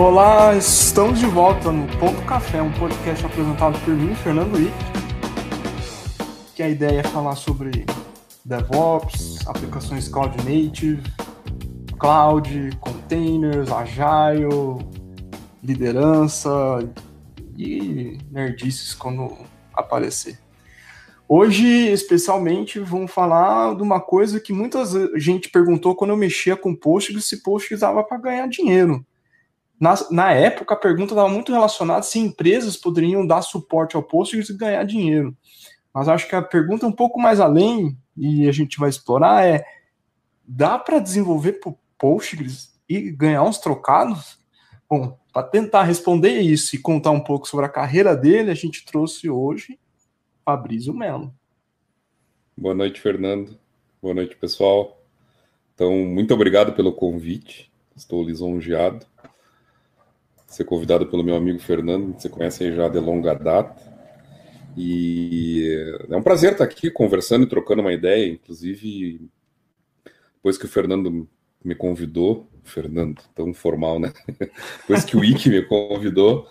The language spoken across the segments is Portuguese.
Olá, estamos de volta no Ponto Café, um podcast apresentado por mim, Fernando Wick, que a ideia é falar sobre DevOps, aplicações Cloud Native, Cloud, Containers, Agile, liderança e nerdices quando aparecer. Hoje, especialmente, vamos falar de uma coisa que muita gente perguntou quando eu mexia com Postgres, se Postgres dava para ganhar dinheiro. Na época, a pergunta estava muito relacionada se empresas poderiam dar suporte ao Postgres e ganhar dinheiro. Mas acho que a pergunta é um pouco mais além, e a gente vai explorar, dá para desenvolver Postgres e ganhar uns trocados? Bom, para tentar responder isso e contar um pouco sobre a carreira dele, a gente trouxe hoje Fabrício Melo. Boa noite, Fernando. Boa noite, pessoal. Então, muito obrigado pelo convite. Estou lisonjeado. Ser convidado pelo meu amigo Fernando, que você conhece aí já de longa data. E é um prazer estar aqui conversando e trocando uma ideia. Inclusive, depois que o Fernando me convidou, Fernando, tão formal, né? Depois que o Wiki me convidou,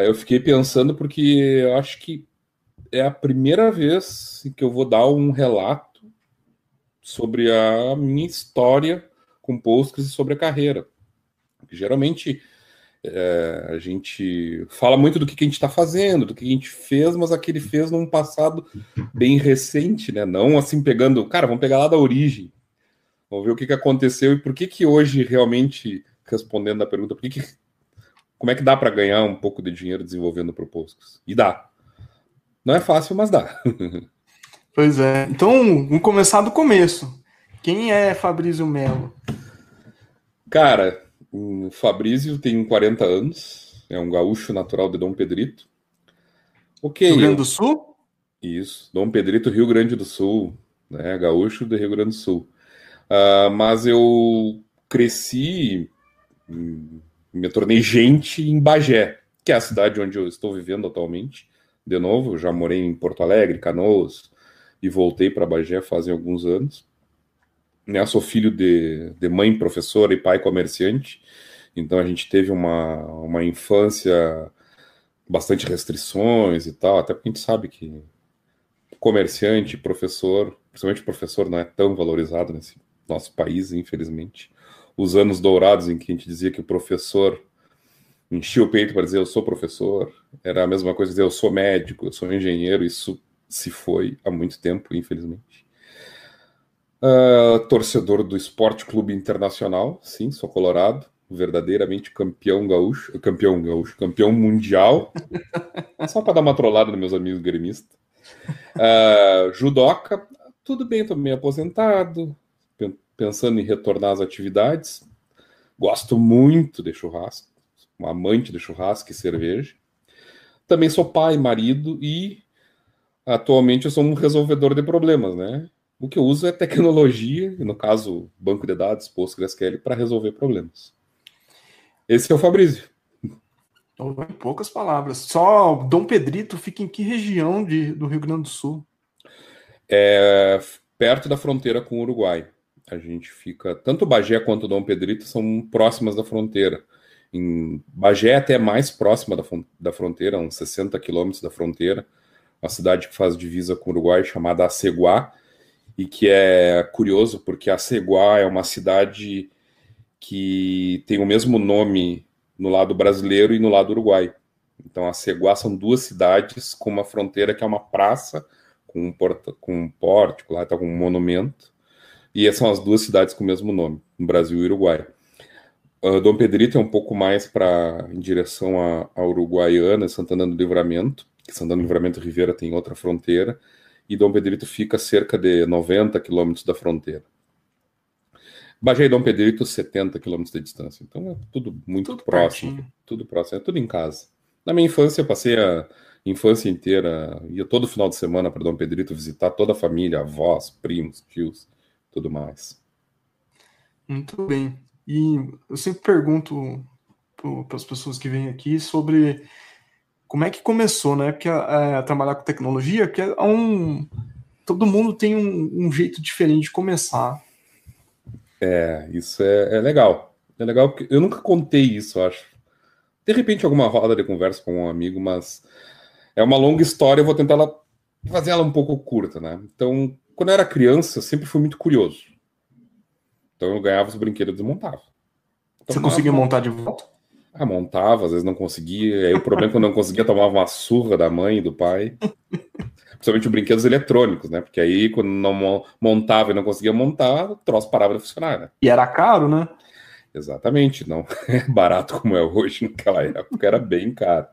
eu fiquei pensando porque eu acho que é a primeira vez que eu vou dar um relato sobre a minha história com Postgres e sobre a carreira. Geralmente a gente fala muito do que a gente está fazendo, do que a gente fez, mas aquele fez num passado bem recente, né? Não assim pegando, cara, vamos pegar lá da origem, vamos ver o que aconteceu e por que hoje realmente, respondendo a pergunta, como é que dá para ganhar um pouco de dinheiro desenvolvendo pro Postgres? E dá. Não é fácil, mas dá. Pois é. Então, vamos começar do começo. Quem é Fabrício Melo? Cara, o Fabrício tem 40 anos, é um gaúcho natural de Dom Pedrito. Rio Ok, Grande do Sul? Isso, Dom Pedrito, Rio Grande do Sul, né? Gaúcho do Rio Grande do Sul. Mas eu cresci, me tornei gente em Bagé, que é a cidade onde eu estou vivendo atualmente. De novo, eu já morei em Porto Alegre, Canoas, e voltei para Bagé fazem alguns anos. Né, eu sou filho de mãe professora e pai comerciante, então a gente teve uma infância bastante restrições e tal, até porque a gente sabe que comerciante, professor, principalmente professor, não é tão valorizado nesse nosso país, infelizmente. Os anos dourados em que a gente dizia que o professor enchia o peito para dizer eu sou professor, era a mesma coisa dizer eu sou médico, eu sou engenheiro, isso se foi há muito tempo, infelizmente. Torcedor do Esporte Clube Internacional, sim, sou colorado, verdadeiramente campeão mundial, só para dar uma trollada nos meus amigos gremistas. Judoca, tudo bem, estou meio aposentado, pensando em retornar às atividades. Gosto muito de churrasco, um amante de churrasco e cerveja. Também sou pai, marido e atualmente eu sou um resolvedor de problemas, né? O que eu uso é tecnologia, no caso, banco de dados, PostgreSQL, para resolver problemas. Esse é o Fabrício. Em poucas palavras. Só Dom Pedrito fica em que região do Rio Grande do Sul? Perto da fronteira com o Uruguai. A gente fica, tanto Bagé quanto Dom Pedrito são próximas da fronteira. Em Bagé é até mais próxima da fronteira, uns 60 quilômetros da fronteira, uma cidade que faz divisa com o Uruguai chamada Aceguá, e que é curioso porque Aceguá é uma cidade que tem o mesmo nome no lado brasileiro e no lado uruguai. Então Aceguá são duas cidades com uma fronteira que é uma praça com um pórtico, lá está com um monumento, e essas são as duas cidades com o mesmo nome, no Brasil e Uruguai. Dom Pedrito é um pouco mais em direção à Uruguaiana, Santana do Livramento, que Santana do Livramento e Rivera tem outra fronteira, e Dom Pedrito fica a cerca de 90 quilômetros da fronteira. Bagé e Dom Pedrito, 70 quilômetros de distância. Então é tudo muito Tudo próximo, pertinho. tudo próximo, é tudo em casa. Na minha infância, eu passei a infância inteira, ia todo final de semana para Dom Pedrito visitar toda a família, avós, primos, tios, tudo mais. Muito bem. E eu sempre pergunto para as pessoas que vêm aqui sobre como é que começou, né? Porque trabalhar com tecnologia, que todo mundo tem um jeito diferente de começar. Isso é legal. É legal porque eu nunca contei isso, eu acho. De repente, alguma roda de conversa com um amigo, mas é uma longa história, eu vou tentar fazer ela um pouco curta, né? Então, quando eu era criança, eu sempre fui muito curioso. Então, eu ganhava os brinquedos e montava. Você conseguiu Tomava, montar de volta? montava, às vezes não conseguia. Aí o problema é que eu não conseguia, tomava uma surra da mãe e do pai. Principalmente os brinquedos eletrônicos, né? Porque aí, quando não montava e não conseguia montar, o troço parava de funcionar, né? E era caro, né? Exatamente, não é barato como é hoje, naquela época era bem caro.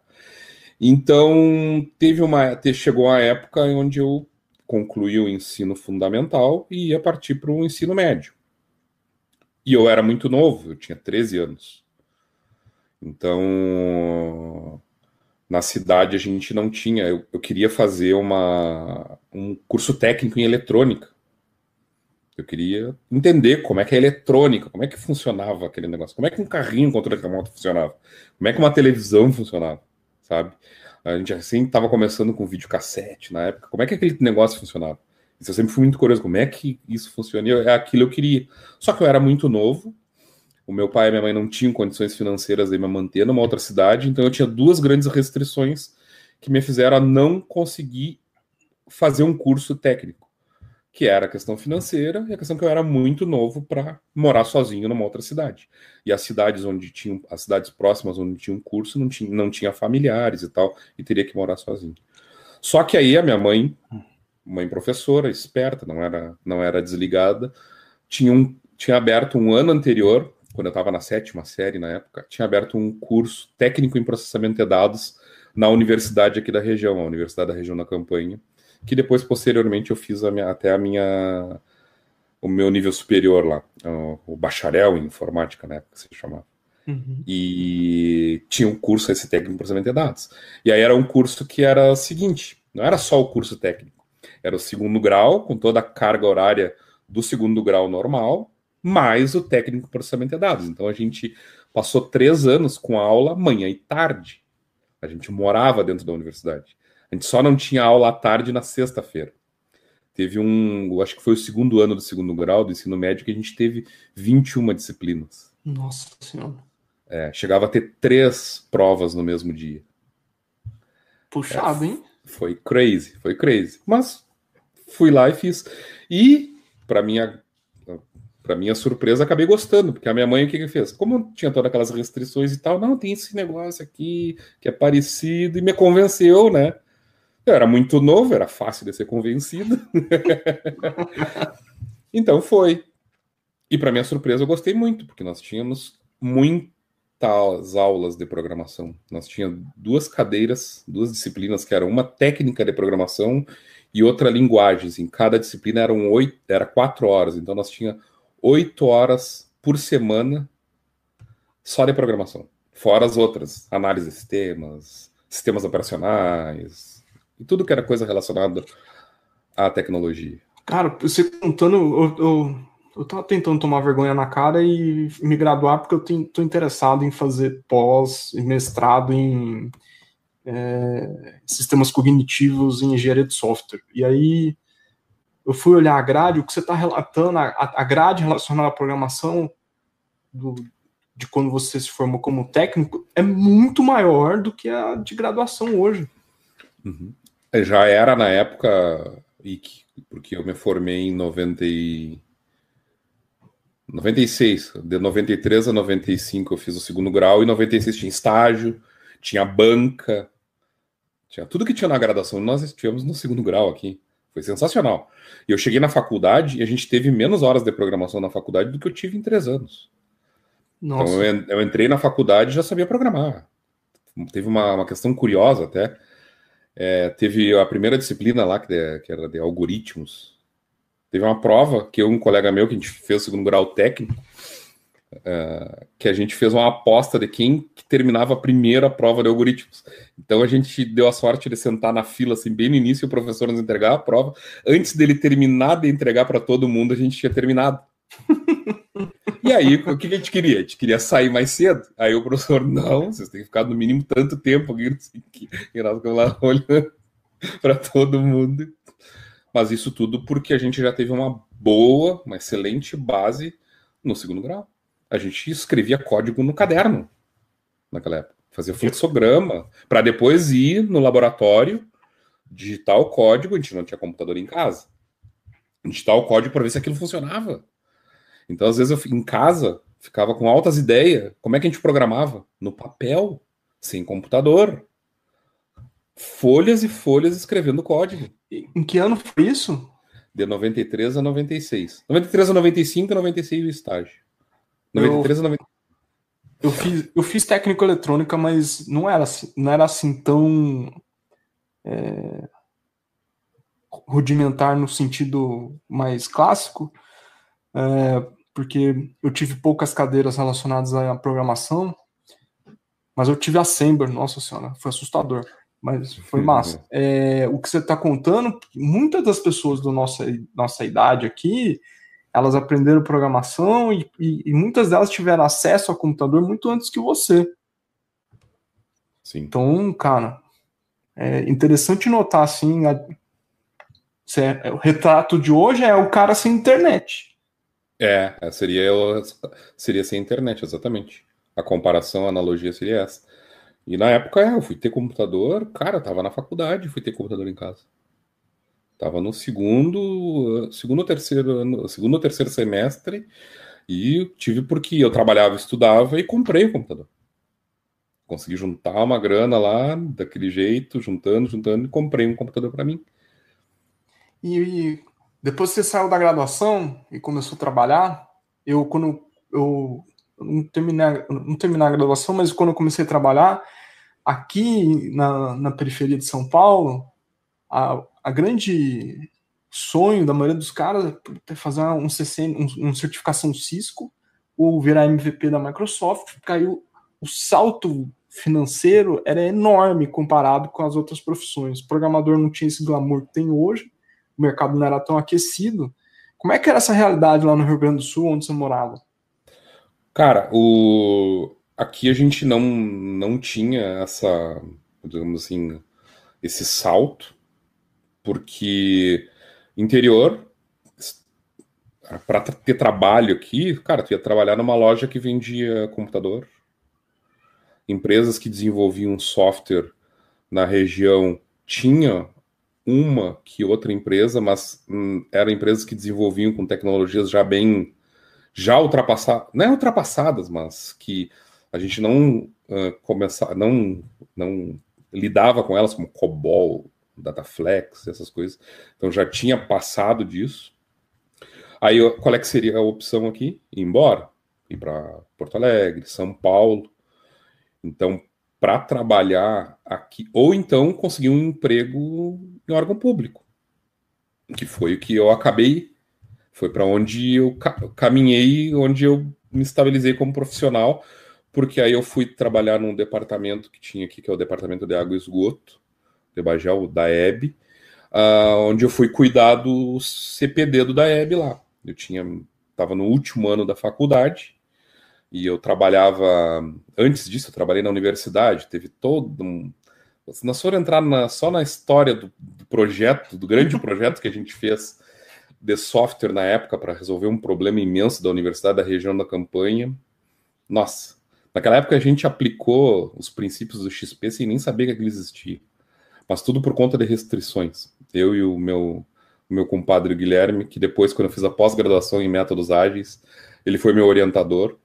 Então, chegou a época onde eu concluí o ensino fundamental e ia partir para o ensino médio. E eu era muito novo, eu tinha 13 anos. Então, na cidade a gente não tinha. Eu queria fazer um curso técnico em eletrônica. Eu queria entender como é que é eletrônica, como é que funcionava aquele negócio, como é que um carrinho controle remoto funcionava, como é que uma televisão funcionava, sabe? A gente assim estava começando com videocassete na época, como é que aquele negócio funcionava? Isso eu sempre fui muito curioso, como é que isso funciona? É aquilo que eu queria. Só que eu era muito novo, o meu pai e minha mãe não tinham condições financeiras de me manter numa outra cidade, então eu tinha duas grandes restrições que me fizeram a não conseguir fazer um curso técnico, que era a questão financeira e a questão que eu era muito novo para morar sozinho numa outra cidade. E as cidades as cidades próximas onde tinha um curso não tinha familiares e tal, e teria que morar sozinho. Só que aí a minha mãe professora, esperta, não era desligada, tinha aberto um ano anterior, quando eu estava na 7ª série na época, tinha aberto um curso técnico em processamento de dados na universidade aqui da região, a Universidade da Região da Campanha, que depois, posteriormente, eu fiz o meu nível superior lá, o bacharel em informática, né, que se chamava. Uhum. E tinha um curso esse técnico em processamento de dados. E aí era um curso que era o seguinte, não era só o curso técnico, era o segundo grau, com toda a carga horária do segundo grau normal, mais o técnico em processamento de dados. Então a gente passou 3 anos com aula manhã e tarde. A gente morava dentro da universidade. A gente só não tinha aula à tarde na sexta-feira. Teve acho que foi o segundo ano do segundo grau do ensino médio que a gente teve 21 disciplinas. Nossa Senhora. Chegava a ter 3 provas no mesmo dia. Puxado, hein? Foi crazy. Mas fui lá e fiz. E, para minha surpresa, acabei gostando, porque a minha mãe o que fez? Como tinha todas aquelas restrições e tal, não, tem esse negócio aqui que é parecido, e me convenceu, né? Eu era muito novo, era fácil de ser convencido. Então foi. E para minha surpresa, eu gostei muito, porque nós tínhamos muitas aulas de programação. Nós tínhamos 2 cadeiras, 2 disciplinas, que eram uma técnica de programação e outra linguagens. Em cada disciplina era 4 horas. Então nós tínhamos 8 horas por semana só de programação. Fora as outras, análise de sistemas operacionais, e tudo que era coisa relacionada à tecnologia. Cara, você contando, eu tava tentando tomar vergonha na cara e me graduar porque eu tô interessado em fazer pós e mestrado em sistemas cognitivos e engenharia de software. E aí eu fui olhar a grade, o que você está relatando, a grade relacionada à programação de quando você se formou como técnico é muito maior do que a de graduação hoje. Uhum. Já era na época, porque eu me formei em 96, de 93 a 95 eu fiz o segundo grau, e em 96 tinha estágio, tinha banca, tinha tudo que tinha na graduação, nós tivemos no segundo grau aqui. Foi sensacional. E eu cheguei na faculdade e a gente teve menos horas de programação na faculdade do que eu tive em 3 anos. Nossa. Então eu entrei na faculdade e já sabia programar. Teve uma questão curiosa até. Teve a primeira disciplina lá, que era de algoritmos. Teve uma prova que um colega meu, que a gente fez o segundo grau técnico, que a gente fez uma aposta de quem que terminava a primeira prova de algoritmos. Então a gente deu a sorte de sentar na fila, assim, bem no início, e o professor nos entregar a prova. Antes dele terminar de entregar para todo mundo, a gente tinha terminado. E aí, o que a gente queria? A gente queria sair mais cedo. Aí o professor, não, vocês têm que ficar no mínimo tanto tempo aqui, não sei o que. E nós ficamos lá olhando para todo mundo. Mas isso tudo porque a gente já teve uma excelente base no segundo grau. a gente escrevia código no caderno naquela época. Fazia fluxograma para depois ir no laboratório, digitar o código. A gente não tinha computador em casa. Digitar o código para ver se aquilo funcionava. Então, às vezes, eu em casa ficava com altas ideias. Como é que a gente programava? No papel, sem computador. Folhas e folhas escrevendo código. Em que ano foi isso? De 93 a 96. 93 a 95 e 96 o estágio. 93 a 96. Eu fiz técnico eletrônica, mas não era assim tão rudimentar no sentido mais clássico, porque eu tive poucas cadeiras relacionadas à programação, mas eu tive Assembler, nossa senhora, foi assustador, mas foi massa. O que você está contando, muitas das pessoas da nossa idade aqui, elas aprenderam programação e muitas delas tiveram acesso ao computador muito antes que você. Sim. Então, cara, é interessante notar assim, o retrato de hoje é o cara sem internet. Seria sem internet, exatamente. A comparação, a analogia seria essa. E na época eu fui ter computador, cara, tava na faculdade, fui ter computador em casa. Tava no segundo ou terceiro semestre e tive porque eu trabalhava, estudava e comprei o computador. Consegui juntar uma grana lá, daquele jeito, juntando, e comprei um computador para mim. E depois que você saiu da graduação e começou a trabalhar, quando eu não terminei a graduação, mas quando eu comecei a trabalhar, aqui na periferia de São Paulo, a grande sonho da maioria dos caras é fazer um certificação Cisco ou virar MVP da Microsoft, porque aí o salto financeiro era enorme comparado com as outras profissões. O programador não tinha esse glamour que tem hoje, o mercado não era tão aquecido. Como é que era essa realidade lá no Rio Grande do Sul, onde você morava? Cara, aqui a gente não tinha essa, digamos assim, esse salto, porque interior, para ter trabalho aqui, cara, tu ia trabalhar numa loja que vendia computador, empresas que desenvolviam software na região tinha uma que outra empresa, mas eram empresas que desenvolviam com tecnologias já ultrapassadas, não é ultrapassadas, mas que a gente não não lidava com elas como COBOL, Dataflex, essas coisas. Então já tinha passado disso. Aí qual é que seria a opção aqui? Ir embora, ir para Porto Alegre, São Paulo. Então, para trabalhar aqui, ou então conseguir um emprego em órgão público, que foi o que eu acabei, foi para onde eu caminhei, onde eu me estabilizei como profissional, porque aí eu fui trabalhar num departamento que tinha aqui, que é o Departamento de Água e Esgoto, de Bagé, da EB, onde eu fui cuidar do CPD do DAEB lá. Eu estava no último ano da faculdade, e eu trabalhava, antes disso, eu trabalhei na universidade, teve todo um... Se nós for entrar só na história do projeto, do grande projeto que a gente fez de software na época para resolver um problema imenso da universidade da região da Campanha, nossa, naquela época a gente aplicou os princípios do XP sem nem saber que aquilo existia, mas tudo por conta de restrições. Eu e o meu compadre Guilherme, que depois, quando eu fiz a pós-graduação em métodos ágeis, ele foi meu orientador,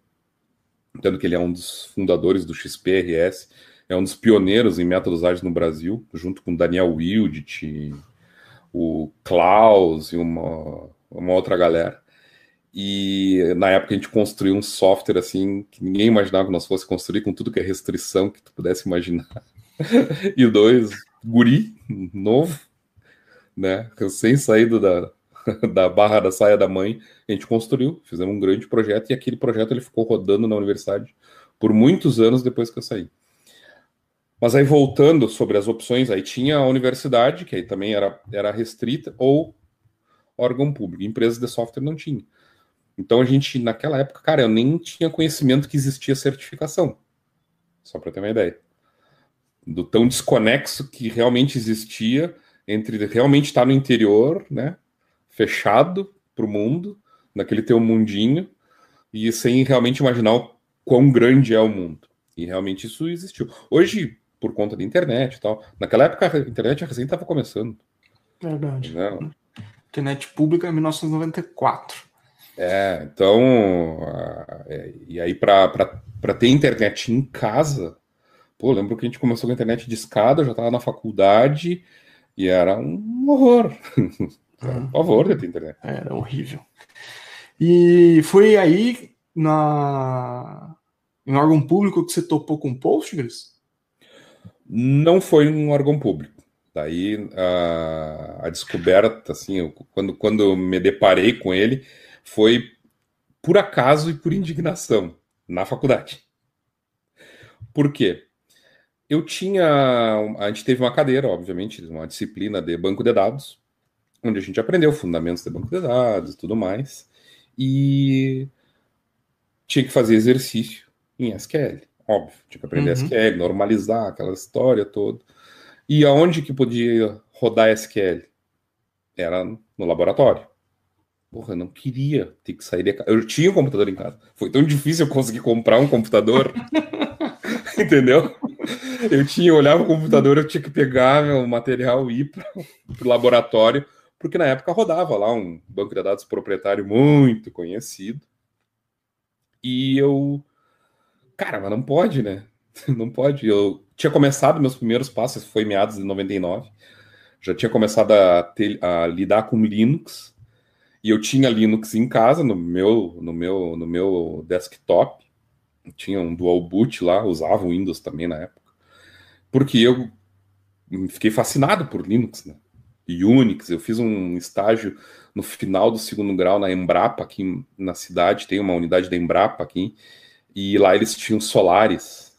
tanto que ele é um dos fundadores do XPRS, é um dos pioneiros em métodos ágeis no Brasil, junto com o Daniel Wildt, o Klaus e uma outra galera. E na época a gente construiu um software assim que ninguém imaginava que nós fosse construir, com tudo que é restrição que tu pudesse imaginar. E guri, novo, né, recém-saído da barra da saia da mãe, a gente construiu, fizemos um grande projeto, e aquele projeto ele ficou rodando na universidade por muitos anos depois que eu saí. Mas aí, voltando sobre as opções, aí tinha a universidade, que aí também era restrita, ou órgão público. Empresas de software não tinha. Então a gente, naquela época, cara, eu nem tinha conhecimento que existia certificação. Só para ter uma ideia. Do tão desconexo que realmente existia entre realmente estar no interior, né, fechado para o mundo, naquele teu mundinho, e sem realmente imaginar o quão grande é o mundo. E realmente isso existiu. Hoje, por conta da internet e tal, naquela época a internet recém estava começando. Verdade. Né? Internet pública é 1994. Então, e aí para ter internet em casa, pô, eu lembro que a gente começou com a internet de escada, eu já estava na faculdade e era um horror. Era um pavor de ter internet. Era horrível. E foi aí em órgão público que você topou com Postgres? Não foi um órgão público. Daí a descoberta, assim, quando eu me deparei com ele, foi por acaso e por indignação na faculdade. Por quê? A gente teve uma cadeira, obviamente, uma disciplina de banco de dados, onde a gente aprendeu fundamentos de banco de dados e tudo mais, e tinha que fazer exercício em SQL, óbvio, tinha que aprender SQL, normalizar aquela história toda. E aonde que podia rodar SQL? Era no laboratório. Porra, eu não queria ter que sair de casa. Eu tinha um computador em casa. Foi tão difícil eu conseguir comprar um computador. Entendeu? Eu olhava o computador, eu tinha que pegar meu material e ir para o laboratório, porque na época rodava lá um banco de dados proprietário muito conhecido. E eu. Cara, mas não pode, né? Não pode. Eu tinha começado meus primeiros passos, foi em meados de 99. Já tinha começado a lidar com Linux. E eu tinha Linux em casa, no meu desktop. Eu tinha um dual boot lá, usava o Windows também na época. Porque eu fiquei fascinado por Linux, né? E Unix. Eu fiz um estágio no final do segundo grau na Embrapa, aqui na cidade. Tem uma unidade da Embrapa aqui. E lá eles tinham Solaris.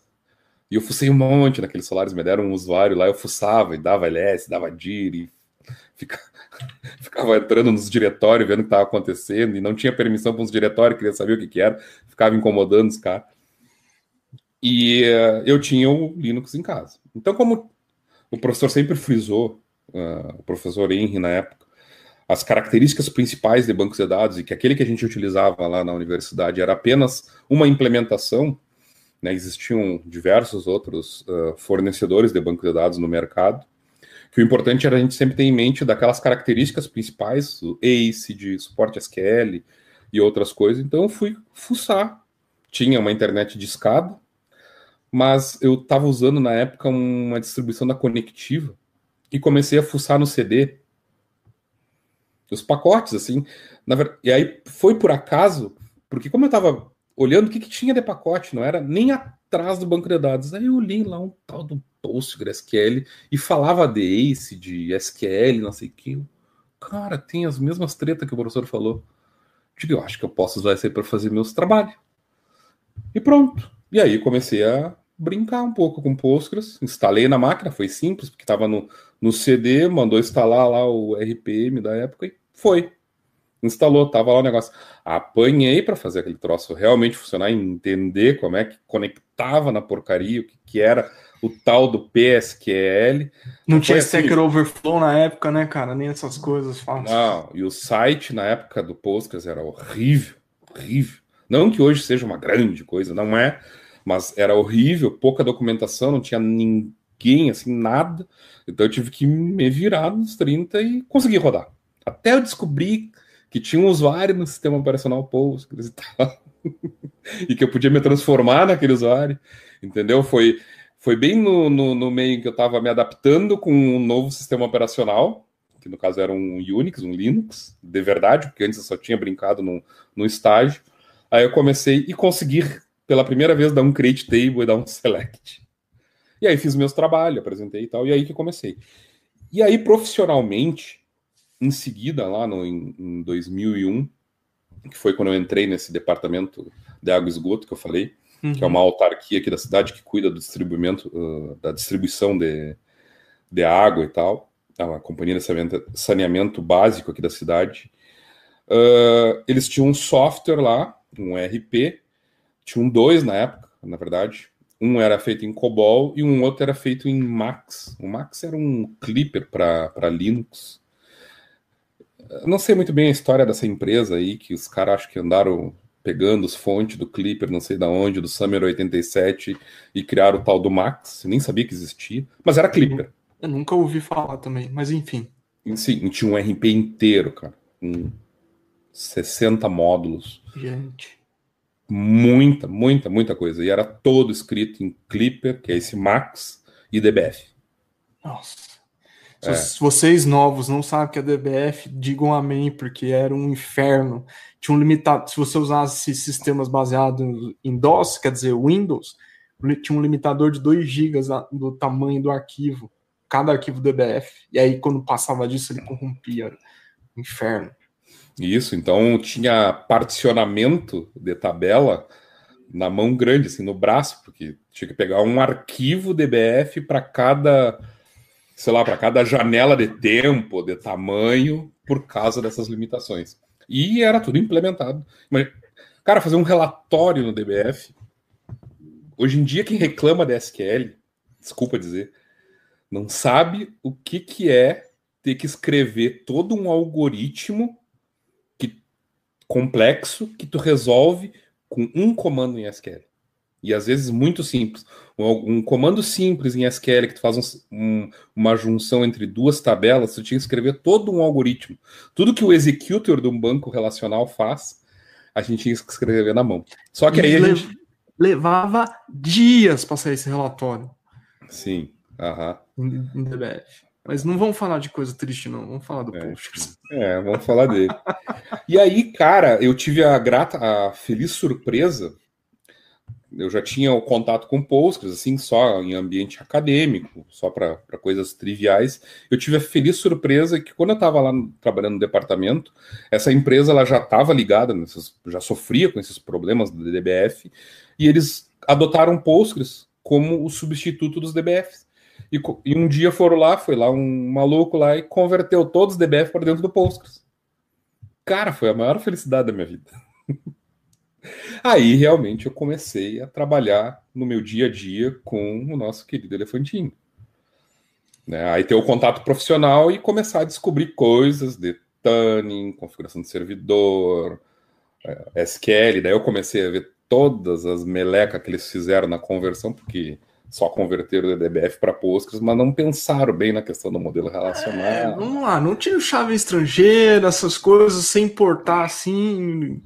E eu fucei um monte naqueles Solaris. Me deram um usuário lá, eu fuçava e dava ls, dava dir e ficava entrando nos diretórios, vendo o que estava acontecendo, e não tinha permissão para uns diretórios, queria saber o que era, ficava incomodando os caras. E eu tinha o Linux em casa. Então, como o professor sempre frisou, o professor Henry na época, as características principais de bancos de dados, e que aquele que a gente utilizava lá na universidade era apenas uma implementação, né, existiam diversos outros fornecedores de bancos de dados no mercado, que o importante era a gente sempre ter em mente daquelas características principais, o ACE, de suporte SQL e outras coisas. Então eu fui fuçar. Tinha uma internet de escada, mas eu estava usando na época uma distribuição da Conectiva e comecei a fuçar no CD. Os pacotes, assim. E aí foi por acaso, porque como eu estava olhando o que tinha de pacote, não era nem atrás do banco de dados. Aí eu li lá um tal do PostgreSQL e falava de ACE, de SQL, não sei o que. Cara, tem as mesmas tretas que o professor falou. Digo, eu acho que eu posso usar isso aí para fazer meus trabalhos. E pronto. E aí comecei a brincar um pouco com Postgres. Instalei na máquina, foi simples, porque estava no CD, mandou instalar lá o RPM da época e foi. Instalou, tava lá o negócio. Apanhei para fazer aquele troço realmente funcionar, entender como é que conectava na porcaria, o que era o tal do PSQL. Não tinha assim, Stack Overflow na época, né, cara? Nem essas coisas fáceis. Não, e o site na época do Postgres era horrível, horrível. Não que hoje seja uma grande coisa, não é, mas era horrível, pouca documentação, não tinha ninguém, assim, nada. Então eu tive que me virar nos 30 e conseguir rodar. Até eu descobri que tinha um usuário no sistema operacional Postgres e tal, e que eu podia me transformar naquele usuário, entendeu? Foi bem no meio que eu estava me adaptando com um novo sistema operacional, que no caso era um Unix, um Linux, de verdade, porque antes eu só tinha brincado no estágio. Aí eu comecei e consegui, pela primeira vez, dar um create table e dar um select. E aí fiz meus trabalhos, apresentei e tal, e aí que comecei. E aí, profissionalmente, em seguida, lá em 2001, que foi quando eu entrei nesse departamento de água e esgoto que eu falei, que é uma autarquia aqui da cidade que cuida do da distribuição de água e tal, a companhia de saneamento básico aqui da cidade. Eles tinham um software lá, um ERP, tinham dois na época, na verdade. Um era feito em COBOL e um outro era feito em Max. O Max era um Clipper para Linux. Eu não sei muito bem a história dessa empresa aí, que os caras acho que andaram pegando as fontes do Clipper, não sei da onde, do Summer 87, e criaram o tal do Max. Eu nem sabia que existia, mas era Clipper. Eu nunca ouvi falar também, mas enfim. E, sim, tinha um RP inteiro, cara, com 60 módulos. Gente. Muita coisa. E era todo escrito em Clipper, que é esse Max, e DBF. Nossa. Se vocês novos não sabem o que é DBF, digam amém, porque era um inferno. Tinha um limitado. Se você usasse sistemas baseados em DOS, quer dizer, Windows, tinha um limitador de 2 GB do tamanho do arquivo, cada arquivo DBF. E aí, quando passava disso, ele corrompia. Inferno. Isso, então tinha particionamento de tabela na mão grande, assim, no braço, porque tinha que pegar um arquivo DBF para cada, sei lá, para cada janela de tempo, de tamanho, por causa dessas limitações. E era tudo implementado. Mas, cara, fazer um relatório no DBF, hoje em dia quem reclama de SQL, desculpa dizer, não sabe o que é ter que escrever todo um algoritmo complexo que tu resolve com um comando em SQL. E às vezes muito simples. Um comando simples em SQL que tu faz uma junção entre 2 tabelas, tu tinha que escrever todo um algoritmo. Tudo que o executor de um banco relacional faz, a gente tinha que escrever na mão. Só que aí a gente... levava dias para sair esse relatório. Sim, em DBF. Mas não vamos falar de coisa triste, não. Vamos falar do Postgres. Vamos falar dele. E aí, cara, eu tive a feliz surpresa. Eu já tinha o contato com Postgres, assim, só em ambiente acadêmico, só para coisas triviais. Eu tive a feliz surpresa que quando eu estava lá trabalhando no departamento, essa empresa ela já estava ligada, já sofria com esses problemas do DBF, e eles adotaram Postgres como o substituto dos DBFs. E um dia foi lá um maluco lá e converteu todos os DBF para dentro do Postgres. Cara, foi a maior felicidade da minha vida. Aí, realmente, eu comecei a trabalhar no meu dia a dia com o nosso querido elefantinho. Né? Aí ter o contato profissional e começar a descobrir coisas de tuning, configuração de servidor, SQL. Daí eu comecei a ver todas as melecas que eles fizeram na conversão, porque só converteram o DBF para Postgres, mas não pensaram bem na questão do modelo relacional. Vamos lá, não tinha chave estrangeira, essas coisas, sem importar assim,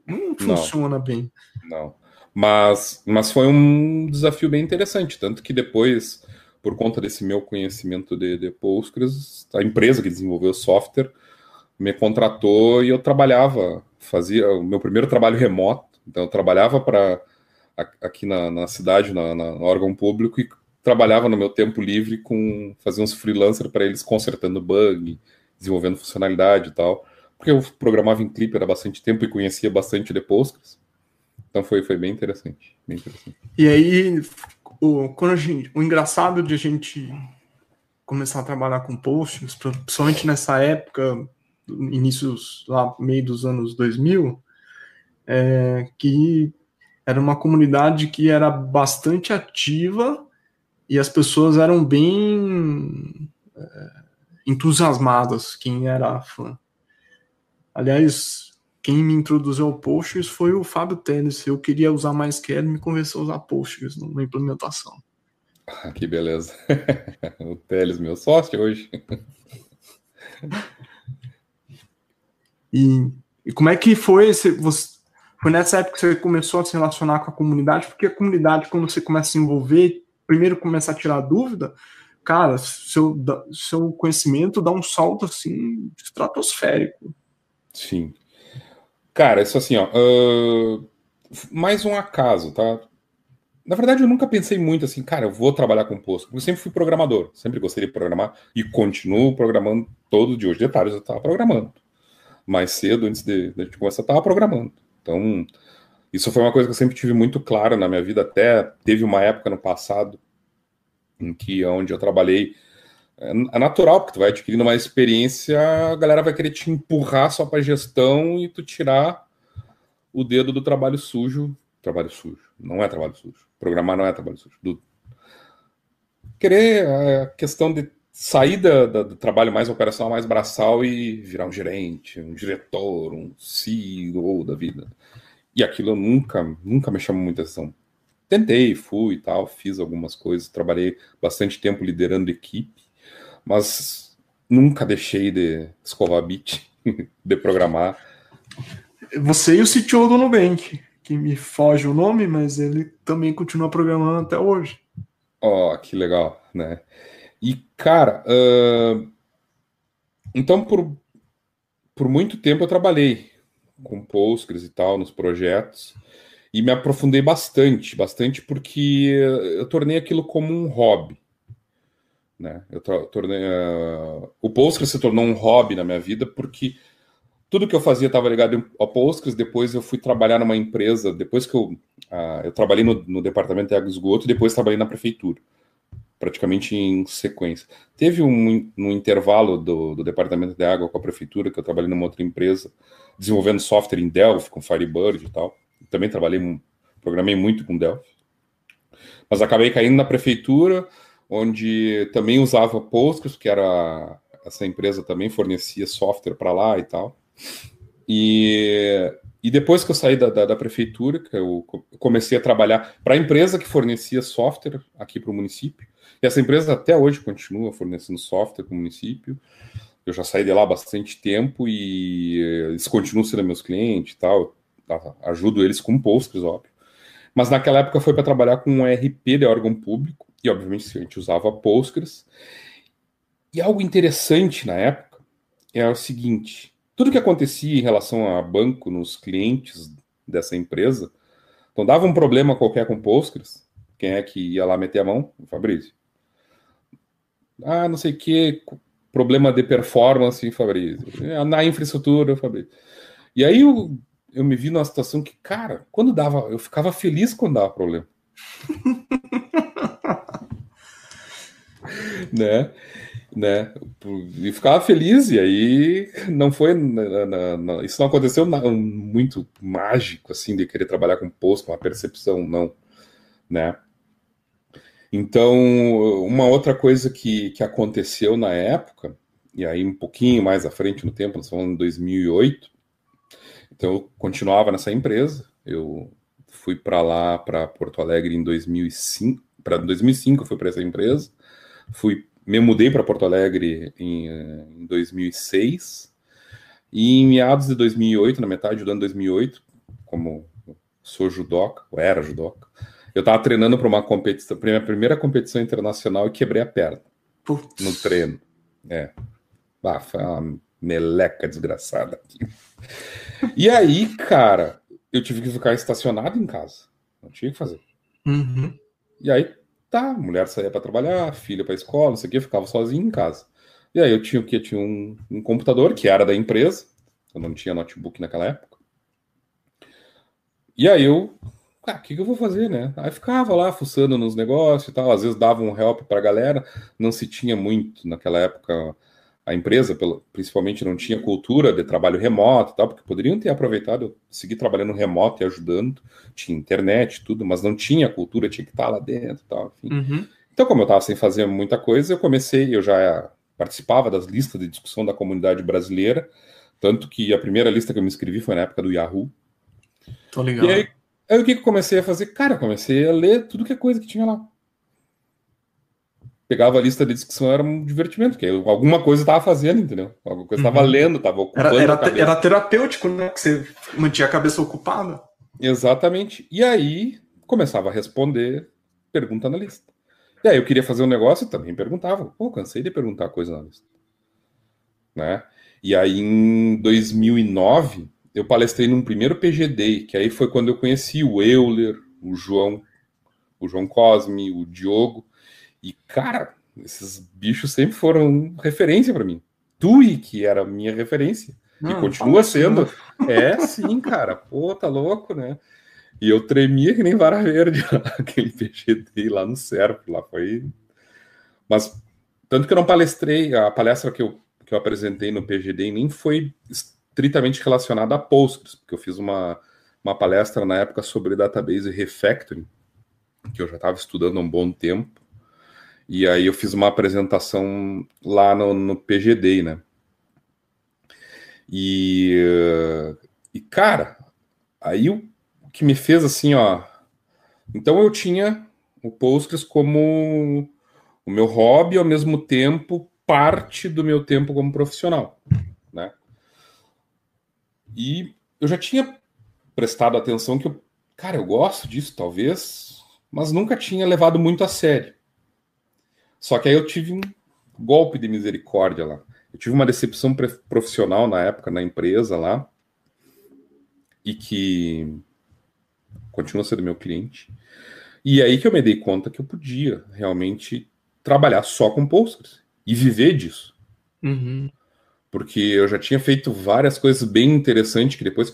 não funciona bem. Não, mas foi um desafio bem interessante, tanto que depois, por conta desse meu conhecimento de Postgres, a empresa que desenvolveu o software me contratou e eu fazia o meu primeiro trabalho remoto, então eu trabalhava aqui na cidade, no órgão público, e trabalhava no meu tempo livre fazia uns freelancers para eles consertando bug, desenvolvendo funcionalidade e tal, porque eu programava em Clipper há bastante tempo e conhecia bastante de Postgres, então foi bem interessante, bem interessante. E aí, o engraçado de a gente começar a trabalhar com Postgres, principalmente nessa época, inícios lá, meio dos anos 2000, que era uma comunidade que era bastante ativa e as pessoas eram bem entusiasmadas, quem era fã. Aliás, quem me introduziu ao Postgres foi o Fábio Teles. Eu queria usar MySQL e me convenceu a usar Postgres na implementação. Ah, que beleza. O Teles, meu sócio hoje. E como é que foi foi nessa época que você começou a se relacionar com a comunidade? Porque a comunidade, quando você começa a se envolver, primeiro começa a tirar dúvida, cara, seu conhecimento dá um salto assim estratosférico. Sim. Cara, isso assim, ó, mais um acaso, tá? Na verdade, eu nunca pensei muito assim, cara, eu vou trabalhar com Postgres. Eu sempre fui programador, sempre gostei de programar e continuo programando todo dia. Hoje, detalhes, eu estava programando. Mais cedo, antes de gente começar, eu estava programando. Então, isso foi uma coisa que eu sempre tive muito clara na minha vida. Até teve uma época no passado em que, onde eu trabalhei, é natural, porque tu vai adquirindo uma experiência, a galera vai querer te empurrar só para gestão e tu tirar o dedo do trabalho sujo. Trabalho sujo. Não é trabalho sujo. Programar não é trabalho sujo. Querer a questão de sair do trabalho mais operacional, mais braçal e virar um gerente, um diretor, um CEO da vida. E aquilo nunca me chamou muita atenção. Tentei, fui e tal, fiz algumas coisas, trabalhei bastante tempo liderando equipe, mas nunca deixei de escovar bit, de programar. Você e o CTO do Nubank, que me foge o nome, mas ele também continua programando até hoje. Ó, que legal, né? E, cara, então por muito tempo eu trabalhei com Postgres e tal, nos projetos, e me aprofundei bastante porque eu tornei aquilo como um hobby, né? Tornei, o Postgres se tornou um hobby na minha vida porque tudo que eu fazia estava ligado ao Postgres. Depois eu fui trabalhar numa empresa, depois que eu trabalhei no departamento de água e esgoto, e depois trabalhei na prefeitura, praticamente em sequência. Teve um intervalo do departamento de água com a prefeitura, que eu trabalhei numa outra empresa, desenvolvendo software em Delphi, com Firebird e tal. Também programei muito com Delphi. Mas acabei caindo na prefeitura, onde também usava Postgres, que essa empresa também fornecia software para lá e tal. E depois que eu saí da prefeitura, que eu comecei a trabalhar para a empresa que fornecia software aqui para o município. E essa empresa até hoje continua fornecendo software para o município. Eu já saí de lá há bastante tempo e eles continuam sendo meus clientes e tal. Ajudo eles com Postgres, óbvio. Mas naquela época foi para trabalhar com um ERP de órgão público, e obviamente a gente usava Postgres. E algo interessante na época era o seguinte: tudo que acontecia em relação a banco nos clientes dessa empresa, então dava um problema qualquer com Postgres, quem é que ia lá meter a mão? O Fabrício. Ah, não sei o que, problema de performance, Fabrício. Na infraestrutura, Fabrício. E aí eu me vi numa situação que, cara, eu ficava feliz quando dava problema. né? E ficava feliz, e aí não foi. Isso não aconteceu muito mágico, assim, de querer trabalhar com posto, uma percepção, não, né? Então, uma outra coisa que aconteceu na época, e aí um pouquinho mais à frente no tempo, nós falamos em 2008, então eu continuava nessa empresa, eu fui para lá, para Porto Alegre em 2005, para 2005 eu fui para essa empresa, me mudei para Porto Alegre em 2006, e em meados de 2008, na metade do ano 2008, como sou judoca, ou era judoca, eu estava treinando para uma competição, minha primeira competição internacional, e quebrei a perna. Putz. No treino. Foi uma meleca desgraçada aqui. E aí, cara, eu tive que ficar estacionado em casa. Não tinha o que fazer. Uhum. E aí, a mulher saía para trabalhar, filha para escola, não sei o que, eu ficava sozinho em casa. E aí eu tinha o quê? Tinha um computador, que era da empresa, eu não tinha notebook naquela época. E aí o que eu vou fazer, né? Aí ficava lá fuçando nos negócios e tal, às vezes dava um help pra galera, não se tinha muito naquela época, a empresa, principalmente, não tinha cultura de trabalho remoto e tal, porque poderiam ter aproveitado, seguir trabalhando remoto e ajudando, tinha internet, tudo, mas não tinha cultura, tinha que estar lá dentro e tal, enfim. Uhum. Então, como eu estava sem fazer muita coisa, eu já participava das listas de discussão da comunidade brasileira, tanto que a primeira lista que eu me inscrevi foi na época do Yahoo. Tô ligado. E aí o que eu comecei a fazer? Cara, eu comecei a ler tudo que é coisa que tinha lá. Pegava a lista de discussão, era um divertimento, porque alguma coisa eu estava fazendo, entendeu? Alguma coisa estava lendo, estava ocupando a cabeça. Era terapêutico, né? Que você mantinha a cabeça ocupada. Exatamente. E aí começava a responder pergunta na lista. E aí eu queria fazer um negócio e também perguntava. Cansei de perguntar coisa na lista. Né? E aí em 2009 eu palestrei num primeiro PG Day, que aí foi quando eu conheci o Euler, o João Cosme, o Diogo. E, cara, esses bichos sempre foram referência para mim. Tui, que era a minha referência. E continua sendo. Sim, cara. Pô, tá louco, né? E eu tremia que nem vara verde aquele PGD lá no Serp. Lá foi. Mas, tanto que eu não palestrei, a palestra que eu apresentei no PGD nem foi estritamente relacionada a Postgres, porque eu fiz uma palestra na época sobre database refactoring, que eu já estava estudando há um bom tempo. E aí eu fiz uma apresentação lá no PGD, né? E cara, aí que me fez assim, ó. Então eu tinha o Postgres como o meu hobby, e ao mesmo tempo parte do meu tempo como profissional, né? E eu já tinha prestado atenção que eu gosto disso, talvez, mas nunca tinha levado muito a sério. Só que aí eu tive um golpe de misericórdia lá. Eu tive uma decepção profissional na época na empresa lá, e que continua sendo meu cliente. E aí que eu me dei conta que eu podia realmente trabalhar só com Postgres e viver disso. Uhum. Porque eu já tinha feito várias coisas bem interessantes que depois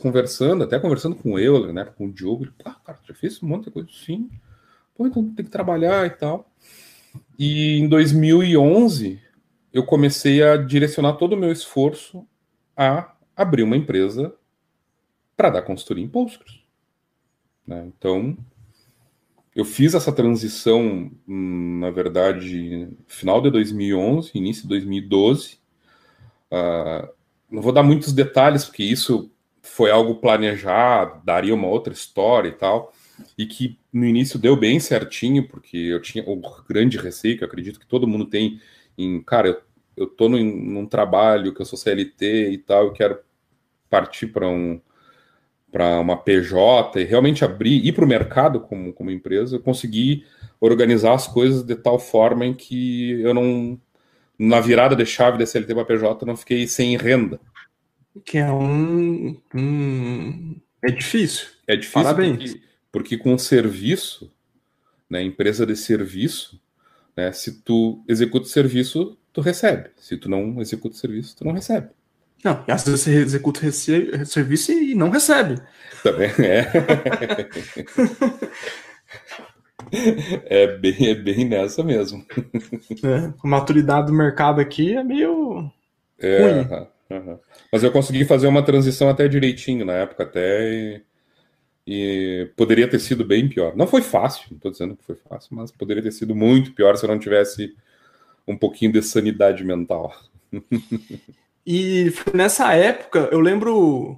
até conversando com o Euler, né, com o Diogo, cara, já fez um monte de coisa assim. Pô, então tem que trabalhar e tal. E em 2011 eu comecei a direcionar todo o meu esforço a abrir uma empresa para dar consultoria em Postgres, né? Então eu fiz essa transição, na verdade, final de 2011, início de 2012. Não vou dar muitos detalhes, porque isso foi algo planejado, daria uma outra história e tal, e que no início deu bem certinho, porque eu tinha o grande receio, que eu acredito que todo mundo tem, eu tô num trabalho que eu sou CLT e tal, eu quero partir para uma PJ e realmente ir para o mercado como empresa, eu consegui organizar as coisas de tal forma em que eu não, na virada de chave da CLT para PJ, não fiquei sem renda. Que é É difícil. É difícil Parabéns. porque com serviço, né, empresa de serviço, né, se tu executa o serviço, tu recebe. Se tu não executa o serviço, tu não recebe. Não, e às vezes você executa serviço e não recebe. Também é bem nessa mesmo. A maturidade do mercado aqui é meio ruim. Mas eu consegui fazer uma transição até direitinho na época, até e poderia ter sido bem pior. Não foi fácil, não estou dizendo que foi fácil, mas poderia ter sido muito pior se eu não tivesse um pouquinho de sanidade mental. E nessa época, eu lembro,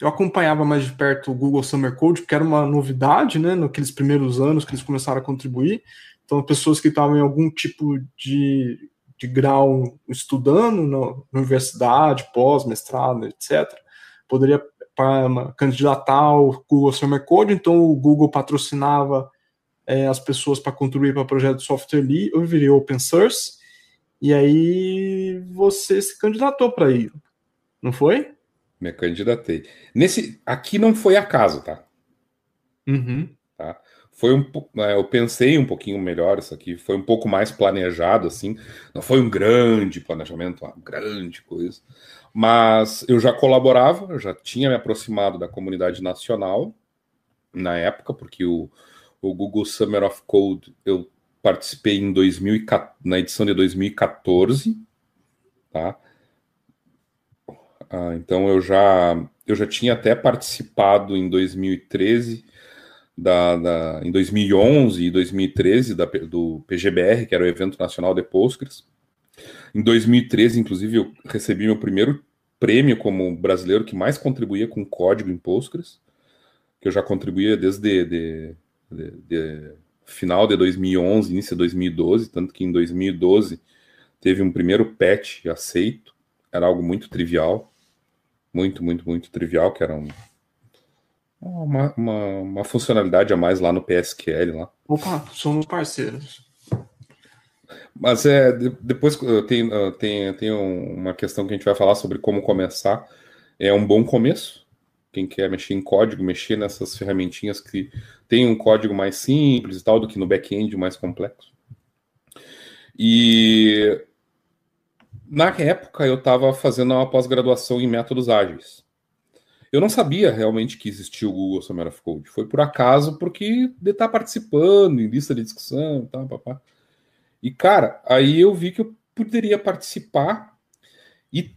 eu acompanhava mais de perto o Google Summer Code, porque era uma novidade, né, naqueles primeiros anos que eles começaram a contribuir. Então, pessoas que estavam em algum tipo de grau estudando na universidade, pós-mestrado, etc., poderia candidatar ao Google Summer Code. Então, o Google patrocinava as pessoas para contribuir para o projeto de software livre, open source. E aí você se candidatou para ir, não foi? Me candidatei. Aqui não foi acaso, tá? Uhum. Tá? Eu pensei um pouquinho melhor isso aqui, foi um pouco mais planejado, assim. Não foi um grande planejamento, uma grande coisa. Mas eu já colaborava, eu já tinha me aproximado da comunidade nacional na época, porque o Google Summer of Code eu participei na edição de 2014, tá? Então eu já tinha até participado em 2013, em 2011 e 2013 do PGBR, que era o Evento Nacional de Postgres. Em 2013, inclusive, eu recebi meu primeiro prêmio como brasileiro que mais contribuía com código em Postgres, que eu já contribuía desde final de 2011, início de 2012, tanto que em 2012 teve um primeiro patch aceito, era algo muito trivial, muito, muito, muito trivial, que era uma funcionalidade a mais lá no PSQL. Lá. Opa, somos parceiros. Mas depois tem uma questão que a gente vai falar sobre como começar. É um bom começo. Quem quer mexer em código, mexer nessas ferramentinhas que tem um código mais simples e tal, do que no back-end mais complexo. E na época eu estava fazendo uma pós-graduação em métodos ágeis. Eu não sabia realmente que existia o Google Summer of Code. Foi por acaso, porque de estar participando em lista de discussão e tal, papá. E, cara, aí eu vi que eu poderia participar e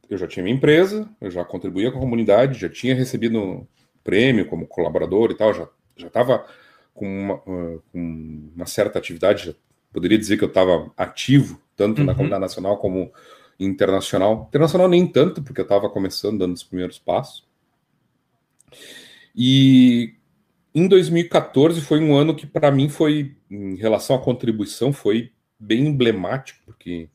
eu já tinha minha empresa, eu já contribuía com a comunidade, já tinha recebido prêmio como colaborador e tal, já estava com uma certa atividade, já poderia dizer que eu estava ativo, tanto na comunidade nacional como internacional. Internacional nem tanto, porque eu estava começando, dando os primeiros passos. E em 2014 foi um ano que, para mim, foi, em relação à contribuição, foi bem emblemático, porque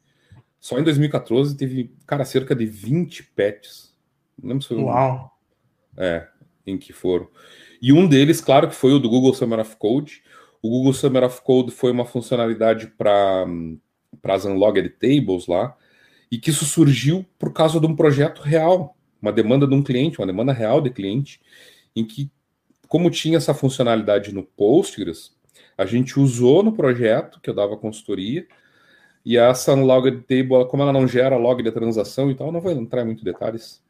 só em 2014 teve, cara, cerca de 20 patches. Não lembro se foi Uau! em que foram. E um deles, claro, que foi o do Google Summer of Code. O Google Summer of Code foi uma funcionalidade para as Unlogged Tables lá, e que isso surgiu por causa de um projeto real, uma demanda de um cliente, uma demanda real de cliente, em que, como tinha essa funcionalidade no Postgres, a gente usou no projeto, que eu dava consultoria, e essa Unlogged Table, como ela não gera log de transação e tal, não vou entrar em muitos detalhes,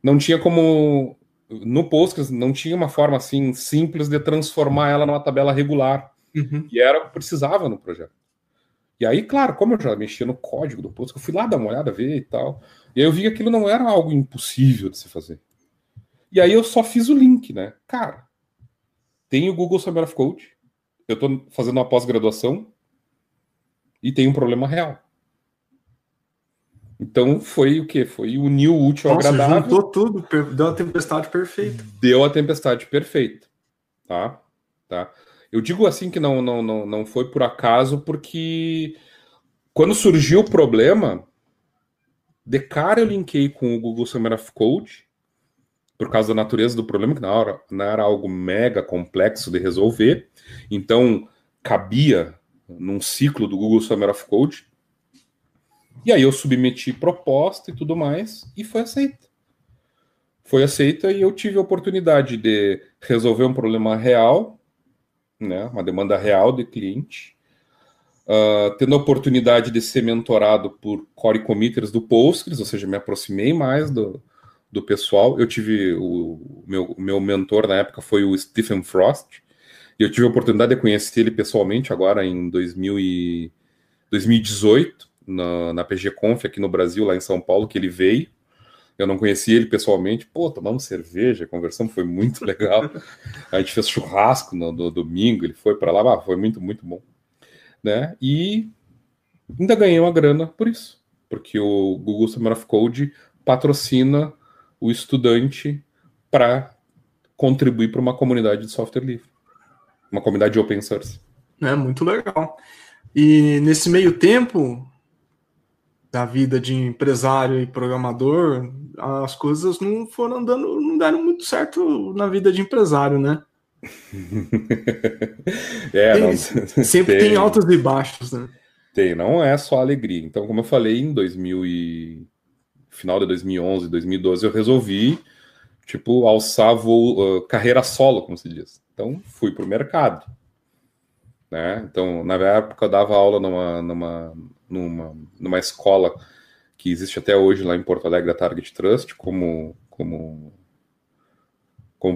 não tinha como... No Postgres não tinha uma forma assim simples de transformar ela numa tabela regular. Uhum. E era o que precisava no projeto. E aí, claro, como eu já mexia no código do Postgres, eu fui lá dar uma olhada, ver e tal. E aí eu vi que aquilo não era algo impossível de se fazer. E aí eu só fiz o link, né? Cara, tem o Google Summer of Code, eu estou fazendo uma pós-graduação e tem um problema real. Então foi o quê? Foi unir o útil ao Nossa, agradável. juntou tudo, deu a tempestade perfeita. Deu a tempestade perfeita. Tá? Eu digo assim que não foi por acaso, porque quando surgiu o problema, de cara eu linkei com o Google Summer of Code, por causa da natureza do problema, que não era algo mega complexo de resolver. Então, cabia num ciclo do Google Summer of Code. E aí eu submeti proposta e tudo mais, e foi aceita. Foi aceita e eu tive a oportunidade de resolver um problema real, né, uma demanda real de cliente, tendo a oportunidade de ser mentorado por core committers do Postgres, ou seja, me aproximei mais do pessoal. Eu tive o meu mentor na época foi o Stephen Frost, e eu tive a oportunidade de conhecer ele pessoalmente agora em 2018, na PG Conf aqui no Brasil, lá em São Paulo, que ele veio. Eu não conhecia ele pessoalmente. Pô, tomamos cerveja, conversamos, foi muito legal. A gente fez churrasco no domingo, ele foi para lá, foi muito, muito bom. Né? E ainda ganhei uma grana por isso, porque o Google Summer of Code patrocina o estudante para contribuir para uma comunidade de software livre, uma comunidade de open source. É muito legal. E nesse meio tempo da vida de empresário e programador, as coisas não foram andando, não deram muito certo na vida de empresário, né? Sempre tem altos e baixos, né? Tem, não é só alegria. Então, como eu falei, final de 2011, 2012, eu resolvi, tipo, alçar carreira solo, como se diz. Então, fui para o mercado. Né? Então, na época, eu dava aula numa escola que existe até hoje lá em Porto Alegre, a Target Trust, como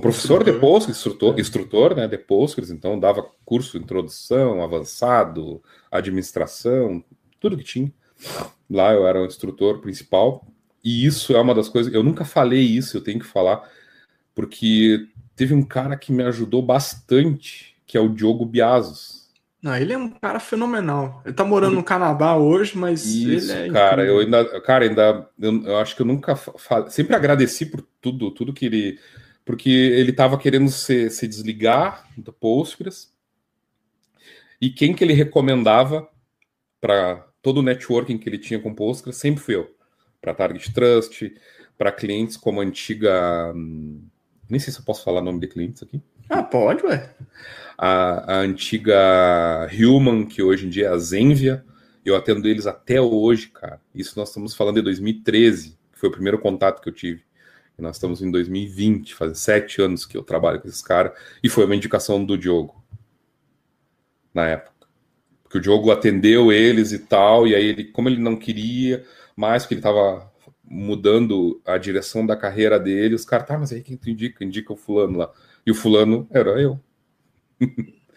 professor de Postgres, instrutor, né, de Postgres, então dava curso de introdução, avançado, administração, tudo que tinha. Lá eu era o instrutor principal, e isso é uma das coisas, eu nunca falei isso, eu tenho que falar, porque teve um cara que me ajudou bastante, que é o Diogo Biasos. Não, ele é um cara fenomenal. Ele tá morando no Canadá hoje, mas isso, ele é cara, incrível. eu acho que eu nunca sempre agradeci por tudo que ele, porque ele estava querendo se desligar do Postgres, e quem que ele recomendava para todo o networking que ele tinha com Postgres sempre fui eu, para Target Trust, para clientes como a antiga, nem sei se eu posso falar o nome de clientes aqui. Ah, pode, ué. A antiga Human, que hoje em dia é a Zenvia, eu atendo eles até hoje, cara. Isso nós estamos falando de 2013, que foi o primeiro contato que eu tive. E nós estamos em 2020, faz 7 anos que eu trabalho com esses caras, e foi uma indicação do Diogo, na época. Porque o Diogo atendeu eles e tal, e aí ele, como ele não queria mais, porque ele estava mudando a direção da carreira dele, os caras, tá, mas aí quem tu indica? Indica o fulano lá. E o fulano era eu.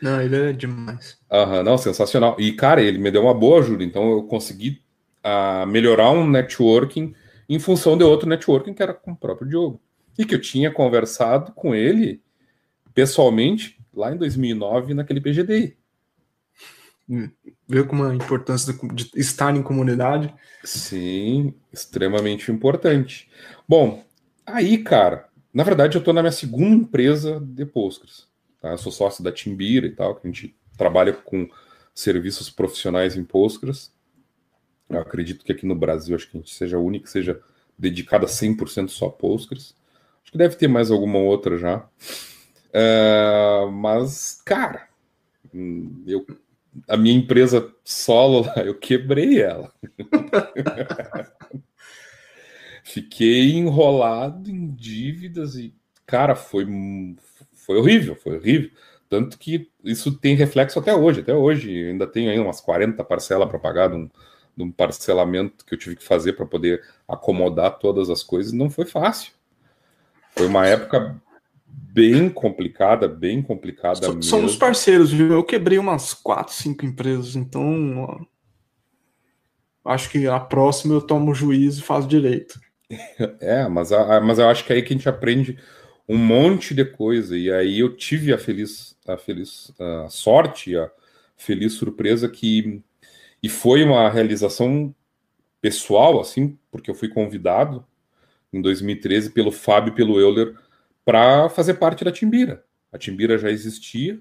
Não, ele é demais. Não, sensacional. E, cara, ele me deu uma boa ajuda, então eu consegui melhorar um networking em função de outro networking que era com o próprio Diogo. E que eu tinha conversado com ele pessoalmente lá em 2009 naquele PGDI. Vê como a importância de estar em comunidade. Sim, extremamente importante. Bom, aí, cara, Na verdade, eu estou na minha segunda empresa de Postgres. Tá? Eu sou sócio da Timbira e tal, que a gente trabalha com serviços profissionais em Postgres. Eu acredito que aqui no Brasil, acho que a gente seja a única que seja dedicada 100% só a Postgres. Acho que deve ter mais alguma outra já. Mas, cara, a minha empresa solo lá, eu quebrei ela. Fiquei enrolado em dívidas e, cara, foi horrível, foi horrível. Tanto que isso tem reflexo até hoje. Até hoje ainda tenho aí umas 40 parcelas para pagar de um parcelamento que eu tive que fazer para poder acomodar todas as coisas. Não foi fácil. Foi uma época bem complicada mesmo. Somos parceiros, viu? Eu quebrei umas 4, 5 empresas, então ó, acho que a próxima eu tomo juízo e faço direito. Mas eu acho que é aí que a gente aprende um monte de coisa. E aí eu tive a sorte, a feliz surpresa e foi uma realização pessoal, assim, porque eu fui convidado em 2013 pelo Fábio e pelo Euler para fazer parte da Timbira. A Timbira já existia,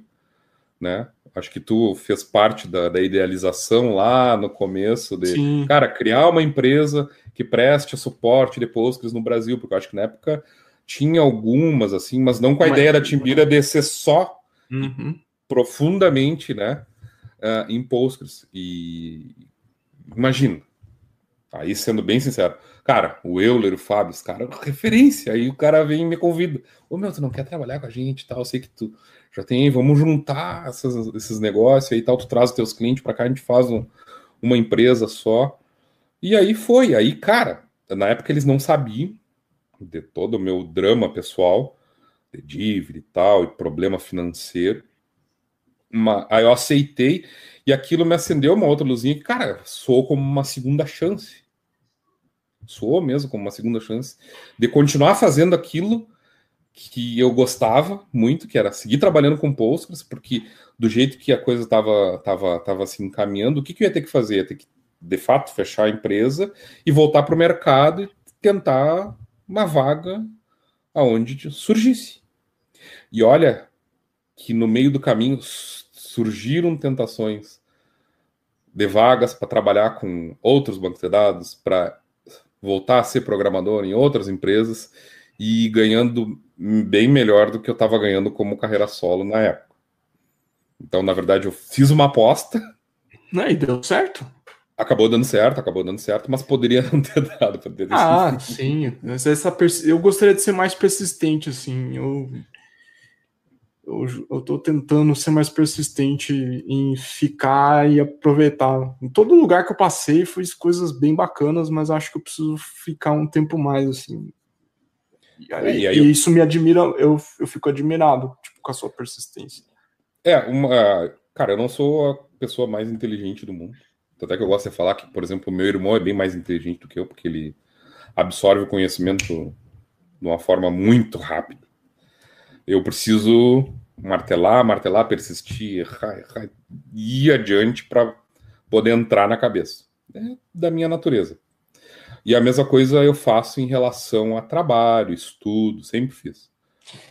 né? Acho que tu fez parte da idealização lá no começo Sim. cara, criar uma empresa que preste suporte de Postgres no Brasil, porque eu acho que na época tinha algumas, assim, mas não com a ideia da Timbira de ser só profundamente, né, em Postgres. E imagina, aí sendo bem sincero, cara, o Euler, o Fábio, os caras, referência, aí o cara vem e me convida. Ô, meu, tu não quer trabalhar com a gente e tal? Eu sei que tu já tem, vamos juntar esses negócios aí e tal, tu traz os teus clientes pra cá, a gente faz uma empresa só. E aí foi, aí, cara, na época eles não sabiam de todo o meu drama pessoal, de dívida e tal, e problema financeiro. Aí eu aceitei, e aquilo me acendeu uma outra luzinha que, cara, soou como uma segunda chance. Soou mesmo como uma segunda chance de continuar fazendo aquilo que eu gostava muito, que era seguir trabalhando com Postgres, porque do jeito que a coisa estava se encaminhando, o que eu ia ter que fazer? Ia ter que, de fato, fechar a empresa e voltar para o mercado e tentar uma vaga aonde surgisse. E olha que no meio do caminho surgiram tentações de vagas para trabalhar com outros bancos de dados, para voltar a ser programador em outras empresas e ganhando bem melhor do que eu estava ganhando como carreira solo na época. Então, na verdade, eu fiz uma aposta. E deu certo? Acabou dando certo, mas poderia não ter dado. Sim. Eu gostaria de ser mais persistente, assim. Eu tô tentando ser mais persistente em ficar e aproveitar. Em todo lugar que eu passei, fiz coisas bem bacanas, mas acho que eu preciso ficar um tempo mais, assim. E isso me admira, eu fico admirado, tipo, com a sua persistência. Cara, eu não sou a pessoa mais inteligente do mundo. Até que eu gosto de falar que, por exemplo, o meu irmão é bem mais inteligente do que eu, porque ele absorve o conhecimento de uma forma muito rápida. Eu preciso martelar, persistir, errar, ir adiante para poder entrar na cabeça. É da minha natureza. E a mesma coisa eu faço em relação a trabalho, estudo, sempre fiz.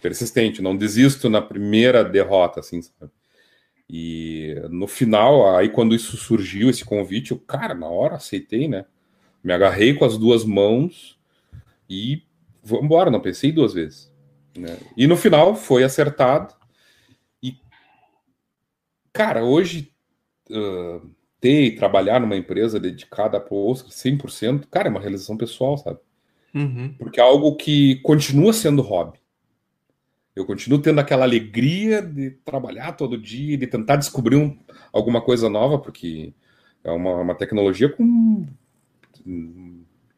Persistente, não desisto na primeira derrota, assim, sabe? E no final, aí quando isso surgiu, esse convite, eu, cara, na hora aceitei, né? Me agarrei com as duas mãos e vamos embora, não pensei duas vezes. Né? E no final foi acertado. E, cara, hoje ter e trabalhar numa empresa dedicada a Postgres 100%, cara, é uma realização pessoal, sabe? Porque é algo que continua sendo hobby. Eu continuo tendo aquela alegria de trabalhar todo dia, de tentar descobrir alguma coisa nova, porque é uma tecnologia com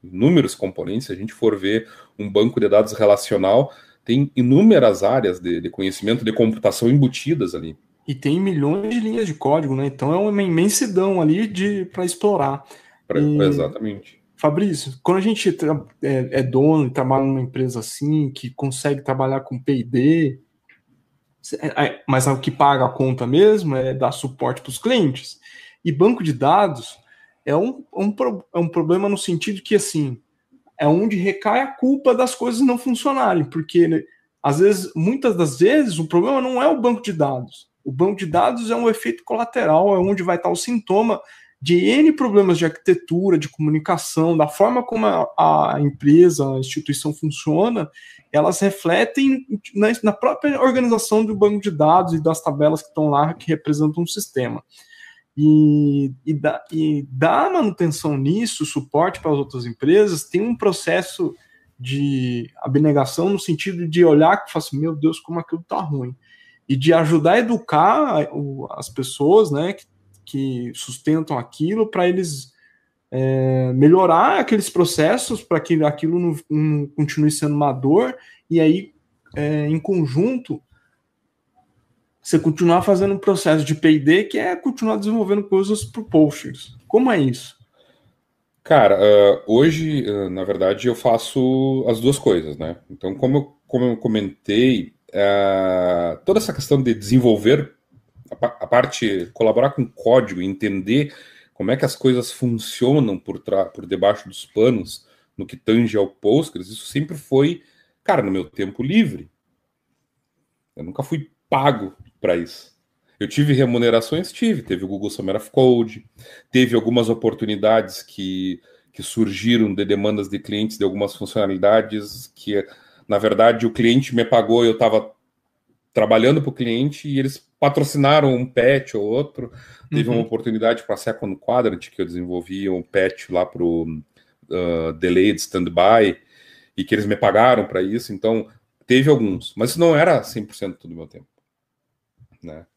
inúmeros componentes. Se a gente for ver um banco de dados relacional, tem inúmeras áreas de conhecimento de computação embutidas ali. E tem milhões de linhas de código, né? Então é uma imensidão ali para explorar. Exatamente. Fabrício, quando a gente é dono e trabalha numa empresa assim, que consegue trabalhar com P&D, mas o que paga a conta mesmo é dar suporte para os clientes. E banco de dados é um problema no sentido que, assim, é onde recai a culpa das coisas não funcionarem, porque, né, às vezes, muitas das vezes, o problema não é o banco de dados. O banco de dados é um efeito colateral, é onde vai estar o sintoma de N problemas de arquitetura, de comunicação, da forma como a empresa, a instituição funciona, elas refletem na própria organização do banco de dados e das tabelas que estão lá, que representam um sistema. E dar manutenção nisso, suporte para as outras empresas, tem um processo de abnegação no sentido de olhar e falar assim, meu Deus, como aquilo está ruim. E de ajudar a educar as pessoas, né, que sustentam aquilo, para eles melhorar aqueles processos, para que aquilo não continue sendo uma dor, e aí, em conjunto, você continuar fazendo um processo de P&D, que é continuar desenvolvendo coisas para o Postgres. Como é isso? Cara, hoje, na verdade, eu faço as duas coisas, né? Então, como eu comentei, toda essa questão de desenvolver a parte, colaborar com código, entender como é que as coisas funcionam por debaixo dos panos, no que tange ao Postgres, isso sempre foi, cara, no meu tempo livre. Eu nunca fui pago para isso. Eu tive remunerações? Teve o Google Summer of Code, teve algumas oportunidades que surgiram de demandas de clientes de algumas funcionalidades que, na verdade, o cliente me pagou e eu estava trabalhando para o cliente e eles patrocinaram um patch ou outro. Teve uma oportunidade para a Second Quadrant, que eu desenvolvi um patch lá para o Delayed Standby e que eles me pagaram para isso. Então, teve alguns, mas isso não era 100% do meu tempo, né?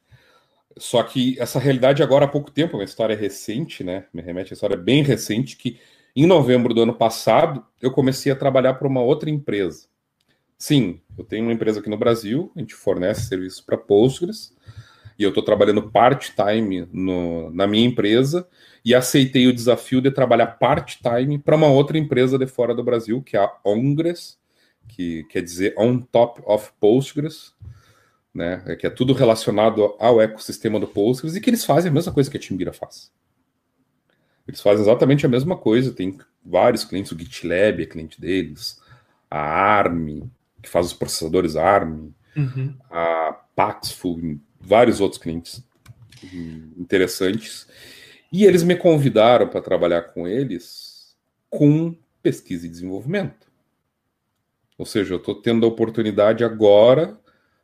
Só que essa realidade agora há pouco tempo, uma história recente, né? Me remete a uma história bem recente, que em novembro do ano passado eu comecei a trabalhar para uma outra empresa. Sim, eu tenho uma empresa aqui no Brasil, a gente fornece serviços para Postgres, e eu estou trabalhando part-time na minha empresa, e aceitei o desafio de trabalhar part-time para uma outra empresa de fora do Brasil, que é a Ongres, que quer dizer On Top of Postgres, né, que é tudo relacionado ao ecossistema do Postgres, e que eles fazem a mesma coisa que a Timbira faz. Eles fazem exatamente a mesma coisa, tem vários clientes, o GitLab é cliente deles, a ARM, que faz os processadores ARM, a Paxful, vários outros clientes interessantes, e eles me convidaram para trabalhar com eles com pesquisa e desenvolvimento. Ou seja, eu estou tendo a oportunidade agora,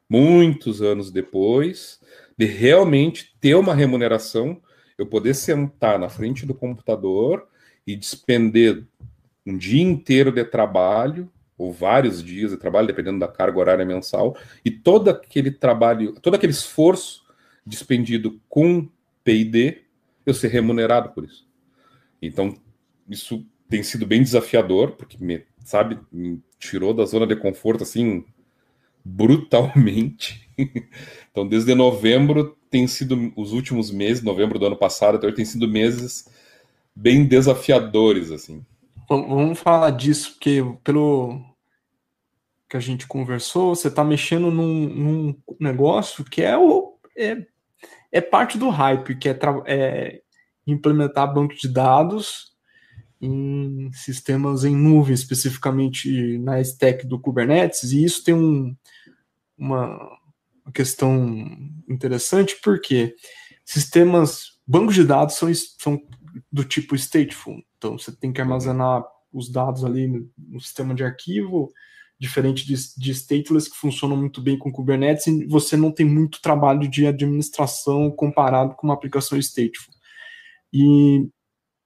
muitos anos depois, de realmente ter uma remuneração, eu poder sentar na frente do computador e despender um dia inteiro de trabalho, ou vários dias de trabalho, dependendo da carga horária mensal, e todo aquele trabalho, todo aquele esforço despendido com P&D, eu ser remunerado por isso. Então, isso tem sido bem desafiador, porque me tirou da zona de conforto, assim, brutalmente. Então, desde novembro tem sido os últimos meses, novembro do ano passado, até hoje, tem sido meses bem desafiadores, assim. Vamos falar disso, porque pelo que a gente conversou, você está mexendo num negócio que é parte do hype, que é implementar banco de dados em sistemas em nuvem, especificamente na stack do Kubernetes, e isso tem uma questão interessante, porque bancos de dados são do tipo stateful, então você tem que armazenar os dados ali no sistema de arquivo, diferente de stateless, que funcionam muito bem com Kubernetes, e você não tem muito trabalho de administração comparado com uma aplicação stateful. E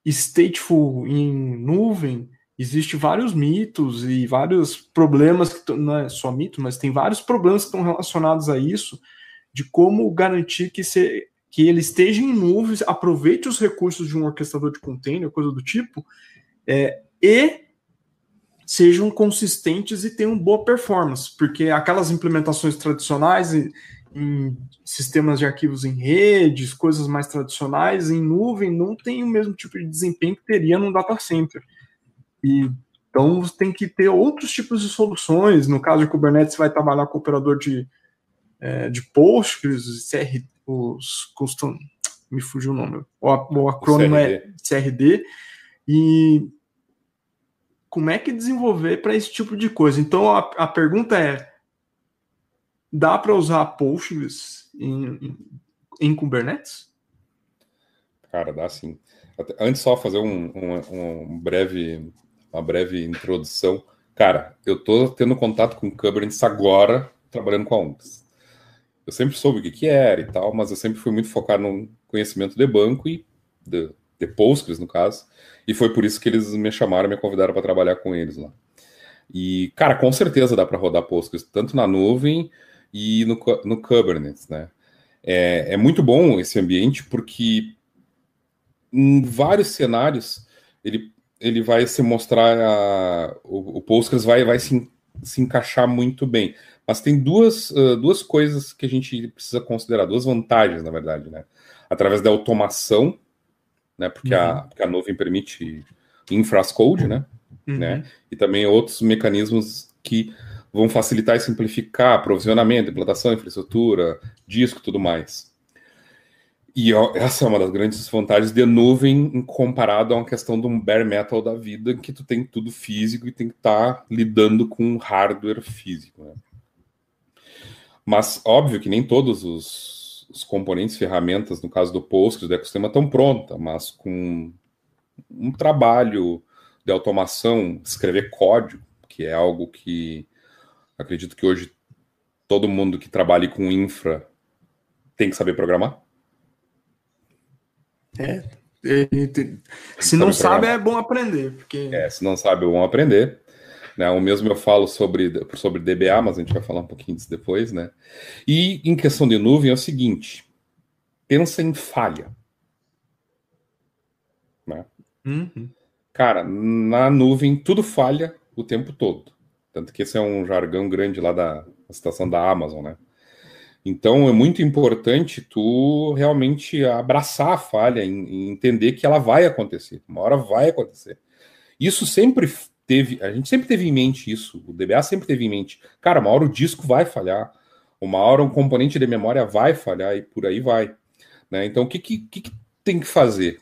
stateful em nuvem, existe vários mitos e vários problemas, não é só mito, mas tem vários problemas que estão relacionados a isso, de como garantir que ele esteja em nuvem, aproveite os recursos de um orquestrador de container, coisa do tipo, e sejam consistentes e tenham boa performance, porque aquelas implementações tradicionais em sistemas de arquivos em redes, coisas mais tradicionais, em nuvem, não tem o mesmo tipo de desempenho que teria num data center. Então, você tem que ter outros tipos de soluções. No caso de Kubernetes, você vai trabalhar com o operador de Postgres, os custom, me fugiu o nome, o acrônimo é CRD, e como é que desenvolver para esse tipo de coisa. Então, a pergunta é, dá para usar Postgres em Kubernetes? Cara, dá sim. Antes só fazer uma breve introdução. Cara, eu tô tendo contato com Kubernetes agora, trabalhando com a UNCS. Eu sempre soube o que era e tal, mas eu sempre fui muito focado no conhecimento de banco e de Postgres, no caso. E foi por isso que eles me chamaram, me convidaram para trabalhar com eles lá. E, cara, com certeza dá para rodar Postgres, tanto na nuvem e no Kubernetes, né? É muito bom esse ambiente porque em vários cenários ele vai se mostrar, o Postgres vai se encaixar muito bem. Mas tem duas coisas que a gente precisa considerar, duas vantagens, na verdade, né? Através da automação, né? Porque a nuvem permite infrascode, né? Né? E também outros mecanismos que vão facilitar e simplificar aprovisionamento, implantação, infraestrutura, disco e tudo mais. E essa é uma das grandes vantagens de nuvem comparado a uma questão de um bare metal da vida, que tu tem tudo físico e tem que estar lidando com hardware físico, né? Mas, óbvio que nem todos os componentes, ferramentas, no caso do Postgres, do ecossistema, estão prontas, mas com um trabalho de automação, escrever código, que é algo que acredito que hoje todo mundo que trabalha com infra tem que saber programar. Se não sabe, é bom aprender. Porque... se não sabe, é bom aprender. Né? O mesmo eu falo sobre DBA, mas a gente vai falar um pouquinho disso depois, né? E em questão de nuvem é o seguinte, pensa em falha. Né? Cara, na nuvem tudo falha o tempo todo. Tanto que esse é um jargão grande lá da situação da Amazon, né? Então é muito importante tu realmente abraçar a falha e entender que ela vai acontecer. Uma hora vai acontecer. Isso sempre teve, a gente sempre teve em mente isso, o DBA sempre teve em mente. Cara, uma hora o disco vai falhar, uma hora um componente de memória vai falhar e por aí vai. Né? Então o que tem que fazer?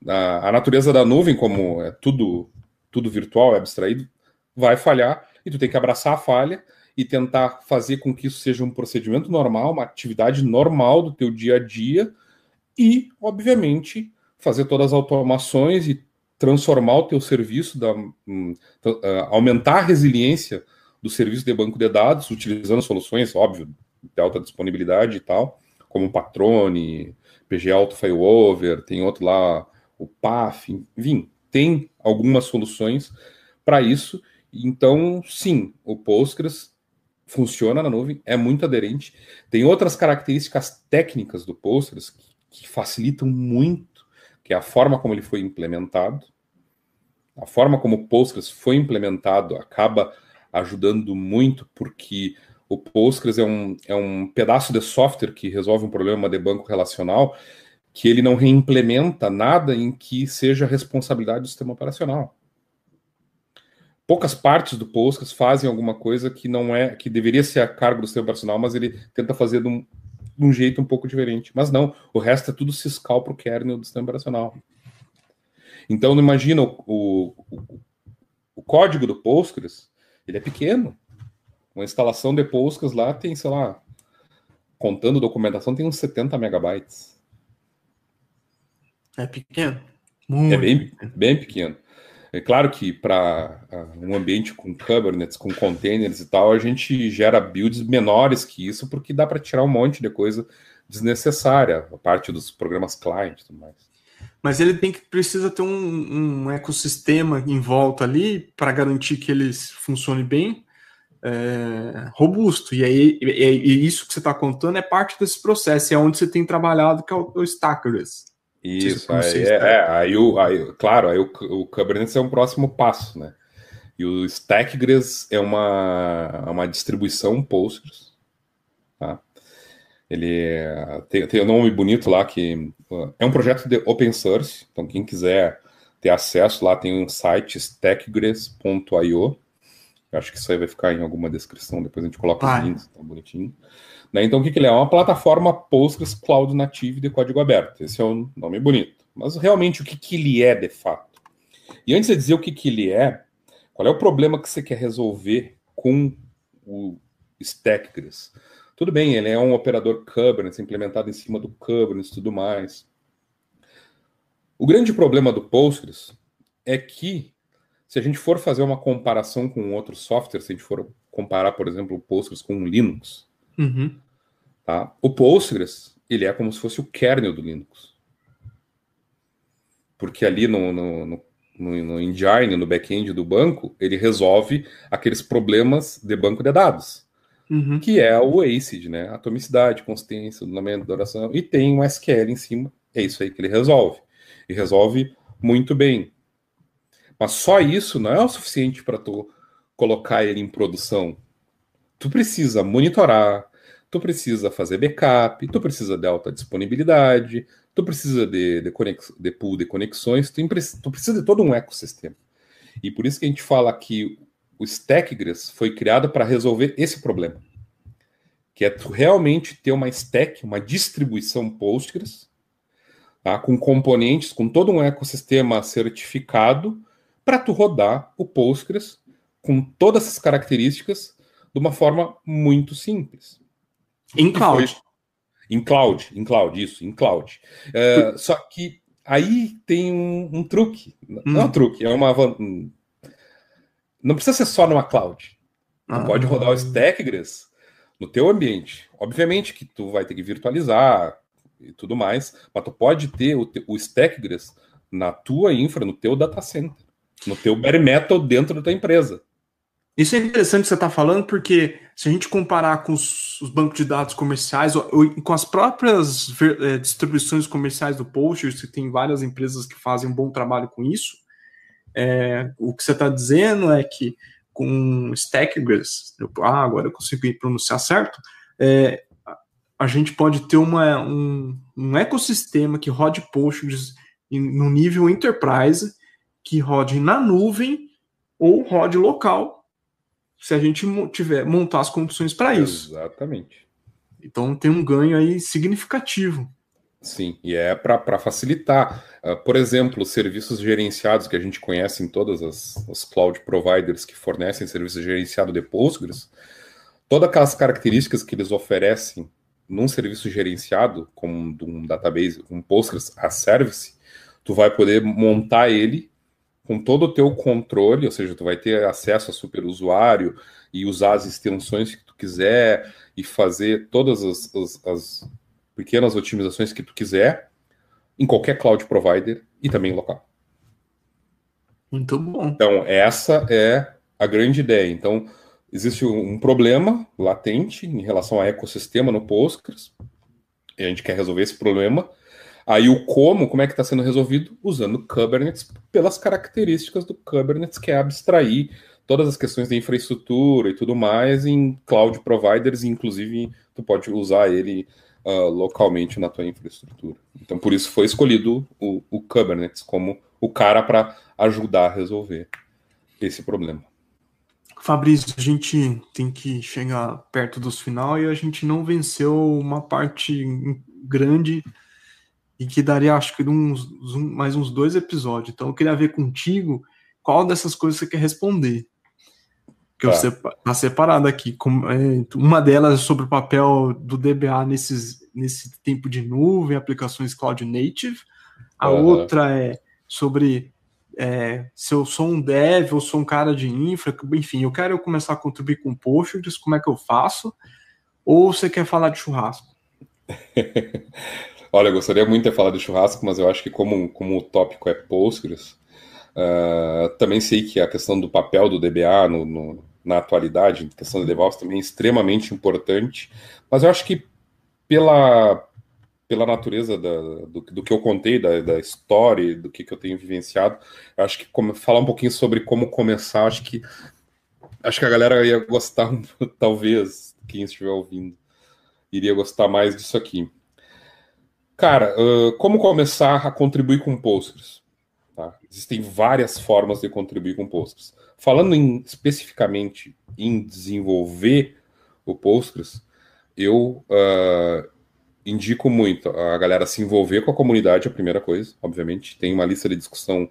A natureza da nuvem, como é tudo virtual, é abstraído, vai falhar e tu tem que abraçar a falha e tentar fazer com que isso seja um procedimento normal, uma atividade normal do teu dia a dia e, obviamente, fazer todas as automações e transformar o teu serviço, aumentar a resiliência do serviço de banco de dados, utilizando soluções, óbvio, de alta disponibilidade e tal, como Patrone, PG Auto Failover, tem outro lá, o PAF, enfim, tem algumas soluções para isso. Então, sim, o Postgres funciona na nuvem, é muito aderente. Tem outras características técnicas do Postgres que facilitam muito, que é a forma como ele foi implementado. A forma como o Postgres foi implementado acaba ajudando muito, porque o Postgres é um pedaço de software que resolve um problema de banco relacional, que ele não reimplementa nada em que seja responsabilidade do sistema operacional. Poucas partes do Postgres fazem alguma coisa que não é, que deveria ser a cargo do sistema operacional, mas ele tenta fazer de um jeito um pouco diferente. Mas não, o resto é tudo syscall para o kernel do sistema operacional. Então, imagina o código do Postgres, ele é pequeno. Uma instalação de Postgres lá tem, sei lá, contando documentação, tem uns 70 megabytes. É pequeno? Muito bem pequeno. É claro que para um ambiente com Kubernetes, com containers e tal, a gente gera builds menores que isso, porque dá para tirar um monte de coisa desnecessária, a parte dos programas client e tudo mais. Mas ele precisa ter um ecossistema em volta ali para garantir que eles funcionem bem, robusto. E aí isso que você está contando é parte desse processo, é onde você tem trabalhado, que é o Stackless. Isso, claro, o Kubernetes é um próximo passo, né? E o Stackless é uma distribuição Postgres, tá? Ele tem um nome bonito lá, que é um projeto de open source, então quem quiser ter acesso lá tem um site stackgress.io. Acho que isso aí vai ficar em alguma descrição, depois a gente coloca os links, tá bonitinho. Né? Então, o que ele é? É uma plataforma Postgres Cloud Native de código aberto. Esse é um nome bonito. Mas, realmente, o que ele é, de fato? E antes de dizer o que ele é, Qual é o problema que você quer resolver com o Stackgres? Tudo bem, ele é um operador Kubernetes, implementado em cima do Kubernetes e tudo mais. O grande problema do Postgres é que, se a gente for fazer uma comparação com outros softwares, se a gente for comparar, por exemplo, o Postgres com o Linux, tá? O Postgres, ele é como se fosse o kernel do Linux. Porque ali no engine, no back-end do banco, ele resolve aqueles problemas de banco de dados, que é o ACID, né? Atomicidade, consistência, ordenamento, oração, e tem um SQL em cima. É isso aí que ele resolve. E resolve muito bem. Mas só isso não é o suficiente para tu colocar ele em produção. Tu precisa monitorar, tu precisa fazer backup, tu precisa de alta disponibilidade, tu precisa de pool de conexões, tu precisa de todo um ecossistema. E por isso que a gente fala que o Stackgres foi criado para resolver esse problema, que é tu realmente ter uma stack, uma distribuição Postgres, tá, com componentes, com todo um ecossistema certificado, para tu rodar o Postgres com todas essas características de uma forma muito simples. Em cloud. Em cloud, isso, em cloud. Só que aí tem um truque. Não é um truque, é uma... Não precisa ser só numa cloud. Tu pode rodar o Stackgres no teu ambiente. Obviamente que tu vai ter que virtualizar e tudo mais, mas tu pode ter o Stackgres na tua infra, no teu data center, no teu bare metal dentro da tua empresa. Isso é interessante que você está falando, porque se a gente comparar com os bancos de dados comerciais ou com as próprias distribuições comerciais do Postgres, que tem várias empresas que fazem um bom trabalho com isso, o que você está dizendo é que com Stackgres, agora eu consegui pronunciar certo, a gente pode ter um ecossistema que rode Postgres no nível enterprise, que rode na nuvem ou rode local, se a gente montar as condições para isso. Exatamente. Então tem um ganho aí significativo. Sim, e é para facilitar. Por exemplo, serviços gerenciados que a gente conhece em todas as cloud providers que fornecem serviço gerenciado de Postgres, todas aquelas características que eles oferecem num serviço gerenciado, como um database, um Postgres as Service, tu vai poder montar ele com todo o teu controle, ou seja, tu vai ter acesso a superusuário e usar as extensões que tu quiser e fazer todas as pequenas otimizações que tu quiser em qualquer cloud provider e também local. Muito bom. Então, essa é a grande ideia. Então, existe um problema latente em relação ao ecossistema no Postgres, e a gente quer resolver esse problema. Aí o como é que está sendo resolvido? Usando Kubernetes pelas características do Kubernetes, que é abstrair todas as questões de infraestrutura e tudo mais em cloud providers, e inclusive tu pode usar ele localmente na tua infraestrutura. Então por isso foi escolhido o Kubernetes como o cara para ajudar a resolver esse problema. Fabrício, a gente tem que chegar perto dos final e a gente não venceu uma parte grande e que daria, acho que, mais uns 2 episódios. Então, eu queria ver contigo qual dessas coisas você quer responder. Que você está separado aqui. Uma delas é sobre o papel do DBA nesse tempo de nuvem, aplicações cloud native. A outra é sobre se eu sou um dev ou sou um cara de infra. Enfim, eu quero começar a contribuir com Postgres, como é que eu faço? Ou você quer falar de churrasco? Olha, eu gostaria muito de falar de churrasco, mas eu acho que como o tópico é Postgres, também sei que a questão do papel do DBA na atualidade, a questão do DevOps também é extremamente importante, mas eu acho que pela natureza do que eu contei, da história, do que eu tenho vivenciado, eu acho que falar um pouquinho sobre como começar, acho que a galera ia gostar, talvez, quem estiver ouvindo, iria gostar mais disso aqui. Cara, como começar a contribuir com Postgres? Tá? Existem várias formas de contribuir com Postgres. Falando especificamente em desenvolver o Postgres, eu indico muito a galera se envolver com a comunidade, a primeira coisa, obviamente. Tem uma lista de discussão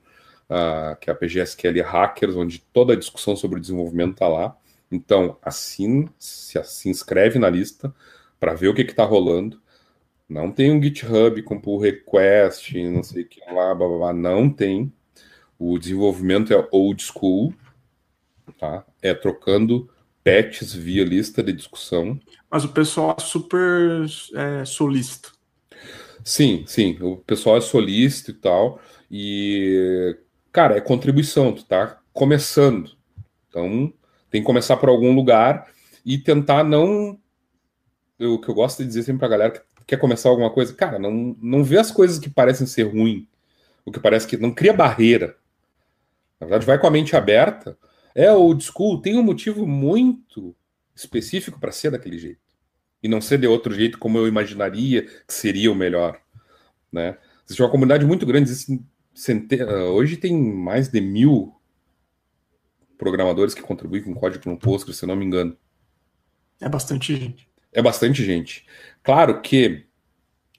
que é a PGSQL Hackers, onde toda a discussão sobre o desenvolvimento está lá. Então, se inscreve na lista para ver o que está rolando. Não tem um GitHub com pull request, não sei o que lá, blá, blá, blá. Não tem. O desenvolvimento é old school, tá? É trocando patches via lista de discussão. Mas o pessoal é super solícito. Sim, sim. O pessoal é solícito e tal. E, cara, é contribuição, tu tá começando. Então, tem que começar por algum lugar e tentar não... O que eu gosto de dizer sempre pra galera que quer começar alguma coisa, cara, não vê as coisas que parecem ser ruim, o que parece que não cria barreira. Na verdade, vai com a mente aberta. É old school, tem um motivo muito específico para ser daquele jeito. E não ser de outro jeito como eu imaginaria que seria o melhor, né? Existe uma comunidade muito grande, hoje tem mais de 1.000 programadores que contribuem com código no Postgres, se eu não me engano. É bastante gente. É bastante gente. Claro que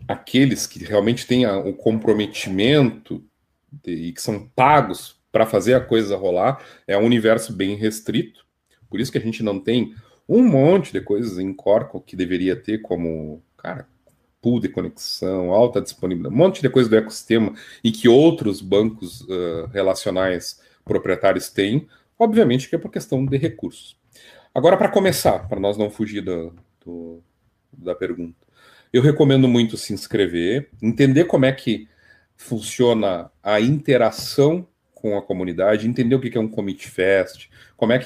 aqueles que realmente têm o comprometimento e que são pagos para fazer a coisa rolar é um universo bem restrito. Por isso que a gente não tem um monte de coisas em Core que deveria ter, como, cara, pool de conexão, alta disponibilidade, um monte de coisa do ecossistema e que outros bancos relacionais proprietários têm, obviamente que é por questão de recursos. Agora, para começar, para nós não fugir da pergunta, eu recomendo muito se inscrever, entender como é que funciona a interação com a comunidade, entender o que é um commit fest, como é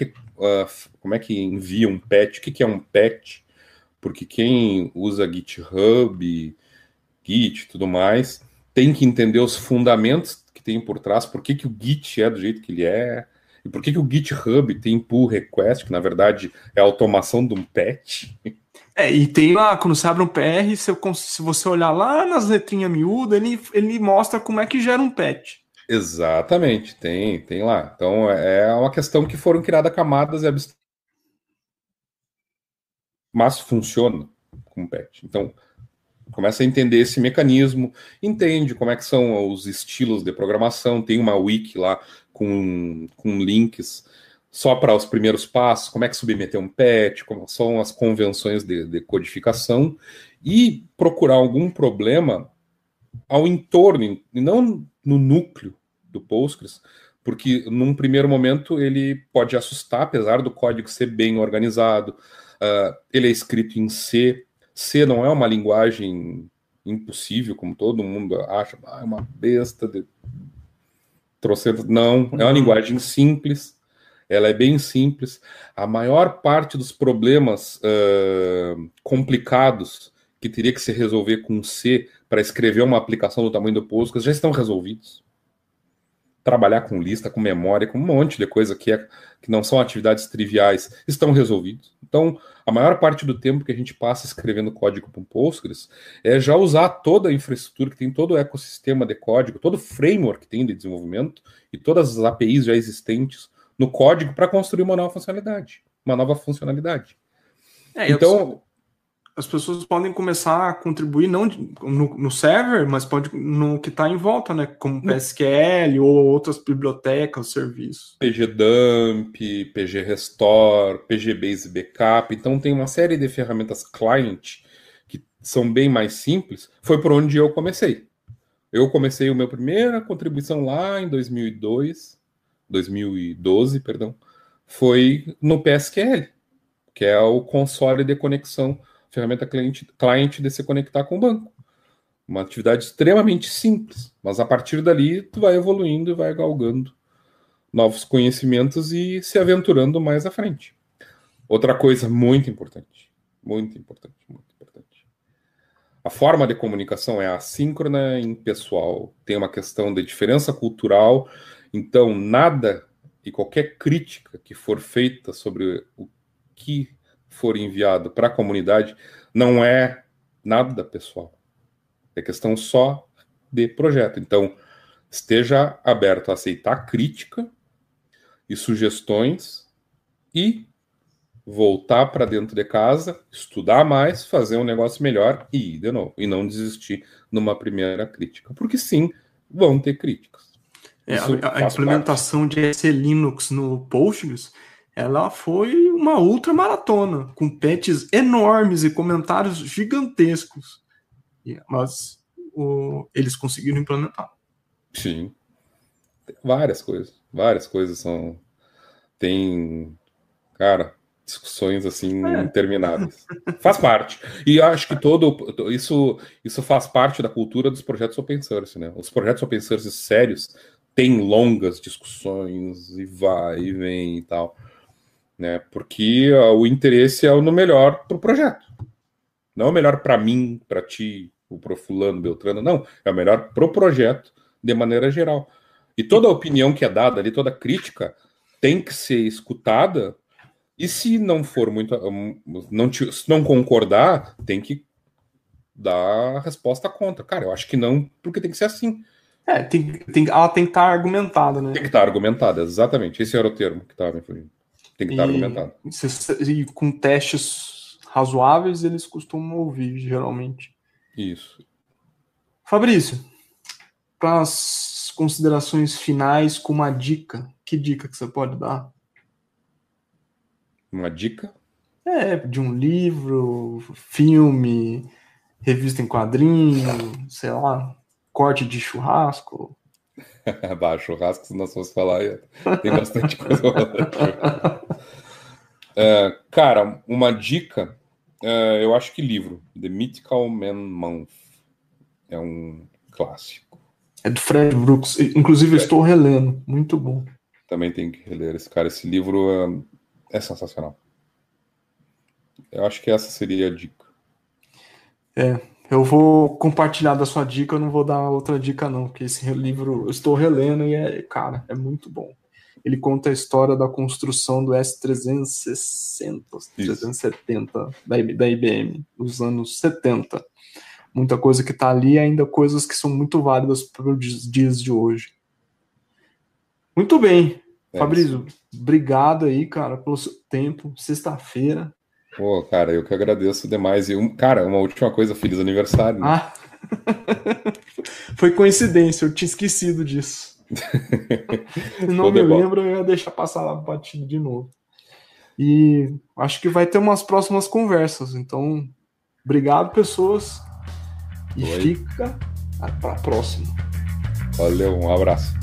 que envia um patch, o que é um patch, porque quem usa GitHub, Git e tudo mais, tem que entender os fundamentos que tem por trás, por que o Git é do jeito que ele é, e por que o GitHub tem pull request, que na verdade é a automação de um patch. E tem lá, quando você abre um PR, se você olhar lá nas letrinhas miúdas, ele mostra como é que gera um patch. Exatamente, tem lá. Então é uma questão que foram criadas camadas mas funciona como patch. Então começa a entender esse mecanismo, entende como é que são os estilos de programação, tem uma wiki lá com links só para os primeiros passos, como é que submeter um patch, como são as convenções de codificação, e procurar algum problema ao entorno, e não no núcleo do Postgres, porque num primeiro momento ele pode assustar, apesar do código ser bem organizado, ele é escrito em C. C não é uma linguagem impossível, como todo mundo acha, é uma besta de trocentas. Não, é uma linguagem simples, ela é bem simples. A maior parte dos problemas complicados que teria que se resolver com C para escrever uma aplicação do tamanho do Postgres já estão resolvidos. Trabalhar com lista, com memória, com um monte de coisa que não são atividades triviais, estão resolvidos. Então, a maior parte do tempo que a gente passa escrevendo código com Postgres é já usar toda a infraestrutura, que tem todo o ecossistema de código, todo o framework que tem de desenvolvimento e todas as APIs já existentes no código para construir uma nova funcionalidade. Então, as pessoas podem começar a contribuir não no server, mas pode no que está em volta, né? Como PSQL ou outras bibliotecas, serviços. PGDump, PGRestore, PGBase Backup. Então tem uma série de ferramentas client que são bem mais simples. Foi por onde eu comecei. Eu comecei a minha primeira contribuição lá em 2012, perdão, foi no PSQL, que é o console de conexão, ferramenta cliente de se conectar com o banco. Uma atividade extremamente simples, mas a partir dali tu vai evoluindo e vai galgando novos conhecimentos e se aventurando mais à frente. Outra coisa muito importante. A forma de comunicação é assíncrona e impessoal. Tem uma questão de diferença cultural, então nada e qualquer crítica que for feita sobre o que for enviado para a comunidade não é nada pessoal. É questão só de projeto. Então, esteja aberto a aceitar crítica e sugestões e voltar para dentro de casa, estudar mais, fazer um negócio melhor e ir de novo. E não desistir numa primeira crítica. Porque sim, vão ter críticas. Isso A faz implementação de SE Linux no Postgres, ela foi uma ultramaratona, com patches enormes e comentários gigantescos. Mas eles conseguiram implementar. Sim, várias coisas são. Tem, cara, discussões assim intermináveis. Faz parte. E eu acho que isso faz parte da cultura dos projetos open source, né? Os projetos open source sérios têm longas discussões e vai e vem e tal, né? Porque o interesse é no melhor para o projeto. Não é o melhor para mim, para ti, para o fulano, Beltrano, não. É o melhor para o projeto de maneira geral. E toda opinião que é dada ali, toda crítica, tem que ser escutada. E se não for muito. Se não concordar, tem que dar a resposta contra. Cara, eu acho que não, porque tem que ser assim. Ela tem que estar argumentada, né? Tem que estar argumentada, exatamente. Esse era o termo que estava me fugindo. Tem que estar argumentado. E com testes razoáveis, eles costumam ouvir, geralmente. Isso. Fabrício, para as considerações finais, com uma dica, que dica que você pode dar? Uma dica? De um livro, filme, revista em quadrinho, sei lá, corte de churrasco. Bah, churrasco, se nós fosse falar, tem bastante coisa. Cara, uma dica, eu acho que livro, The Mythical Man Month. É um clássico. É do Fred Brooks. Inclusive, eu estou relendo. Muito bom. Também tem que reler esse cara. Esse livro é sensacional. Eu acho que essa seria a dica. Eu vou compartilhar da sua dica, eu não vou dar outra dica não, porque esse livro eu estou relendo e cara, é muito bom. Ele conta a história da construção do S360, 370 da IBM, nos anos 70. Muita coisa que está ali, ainda coisas que são muito válidas para os dias de hoje. Muito bem. Fabrício, obrigado aí, cara, pelo seu tempo. Sexta-feira. Pô, cara, eu que agradeço demais. E, cara, uma última coisa, feliz aniversário. Né? Foi coincidência, eu tinha esquecido disso. Se não me lembro, eu ia deixar passar lá batido de novo. E acho que vai ter umas próximas conversas. Então, obrigado, pessoas. E fica para a próxima. Valeu, um abraço.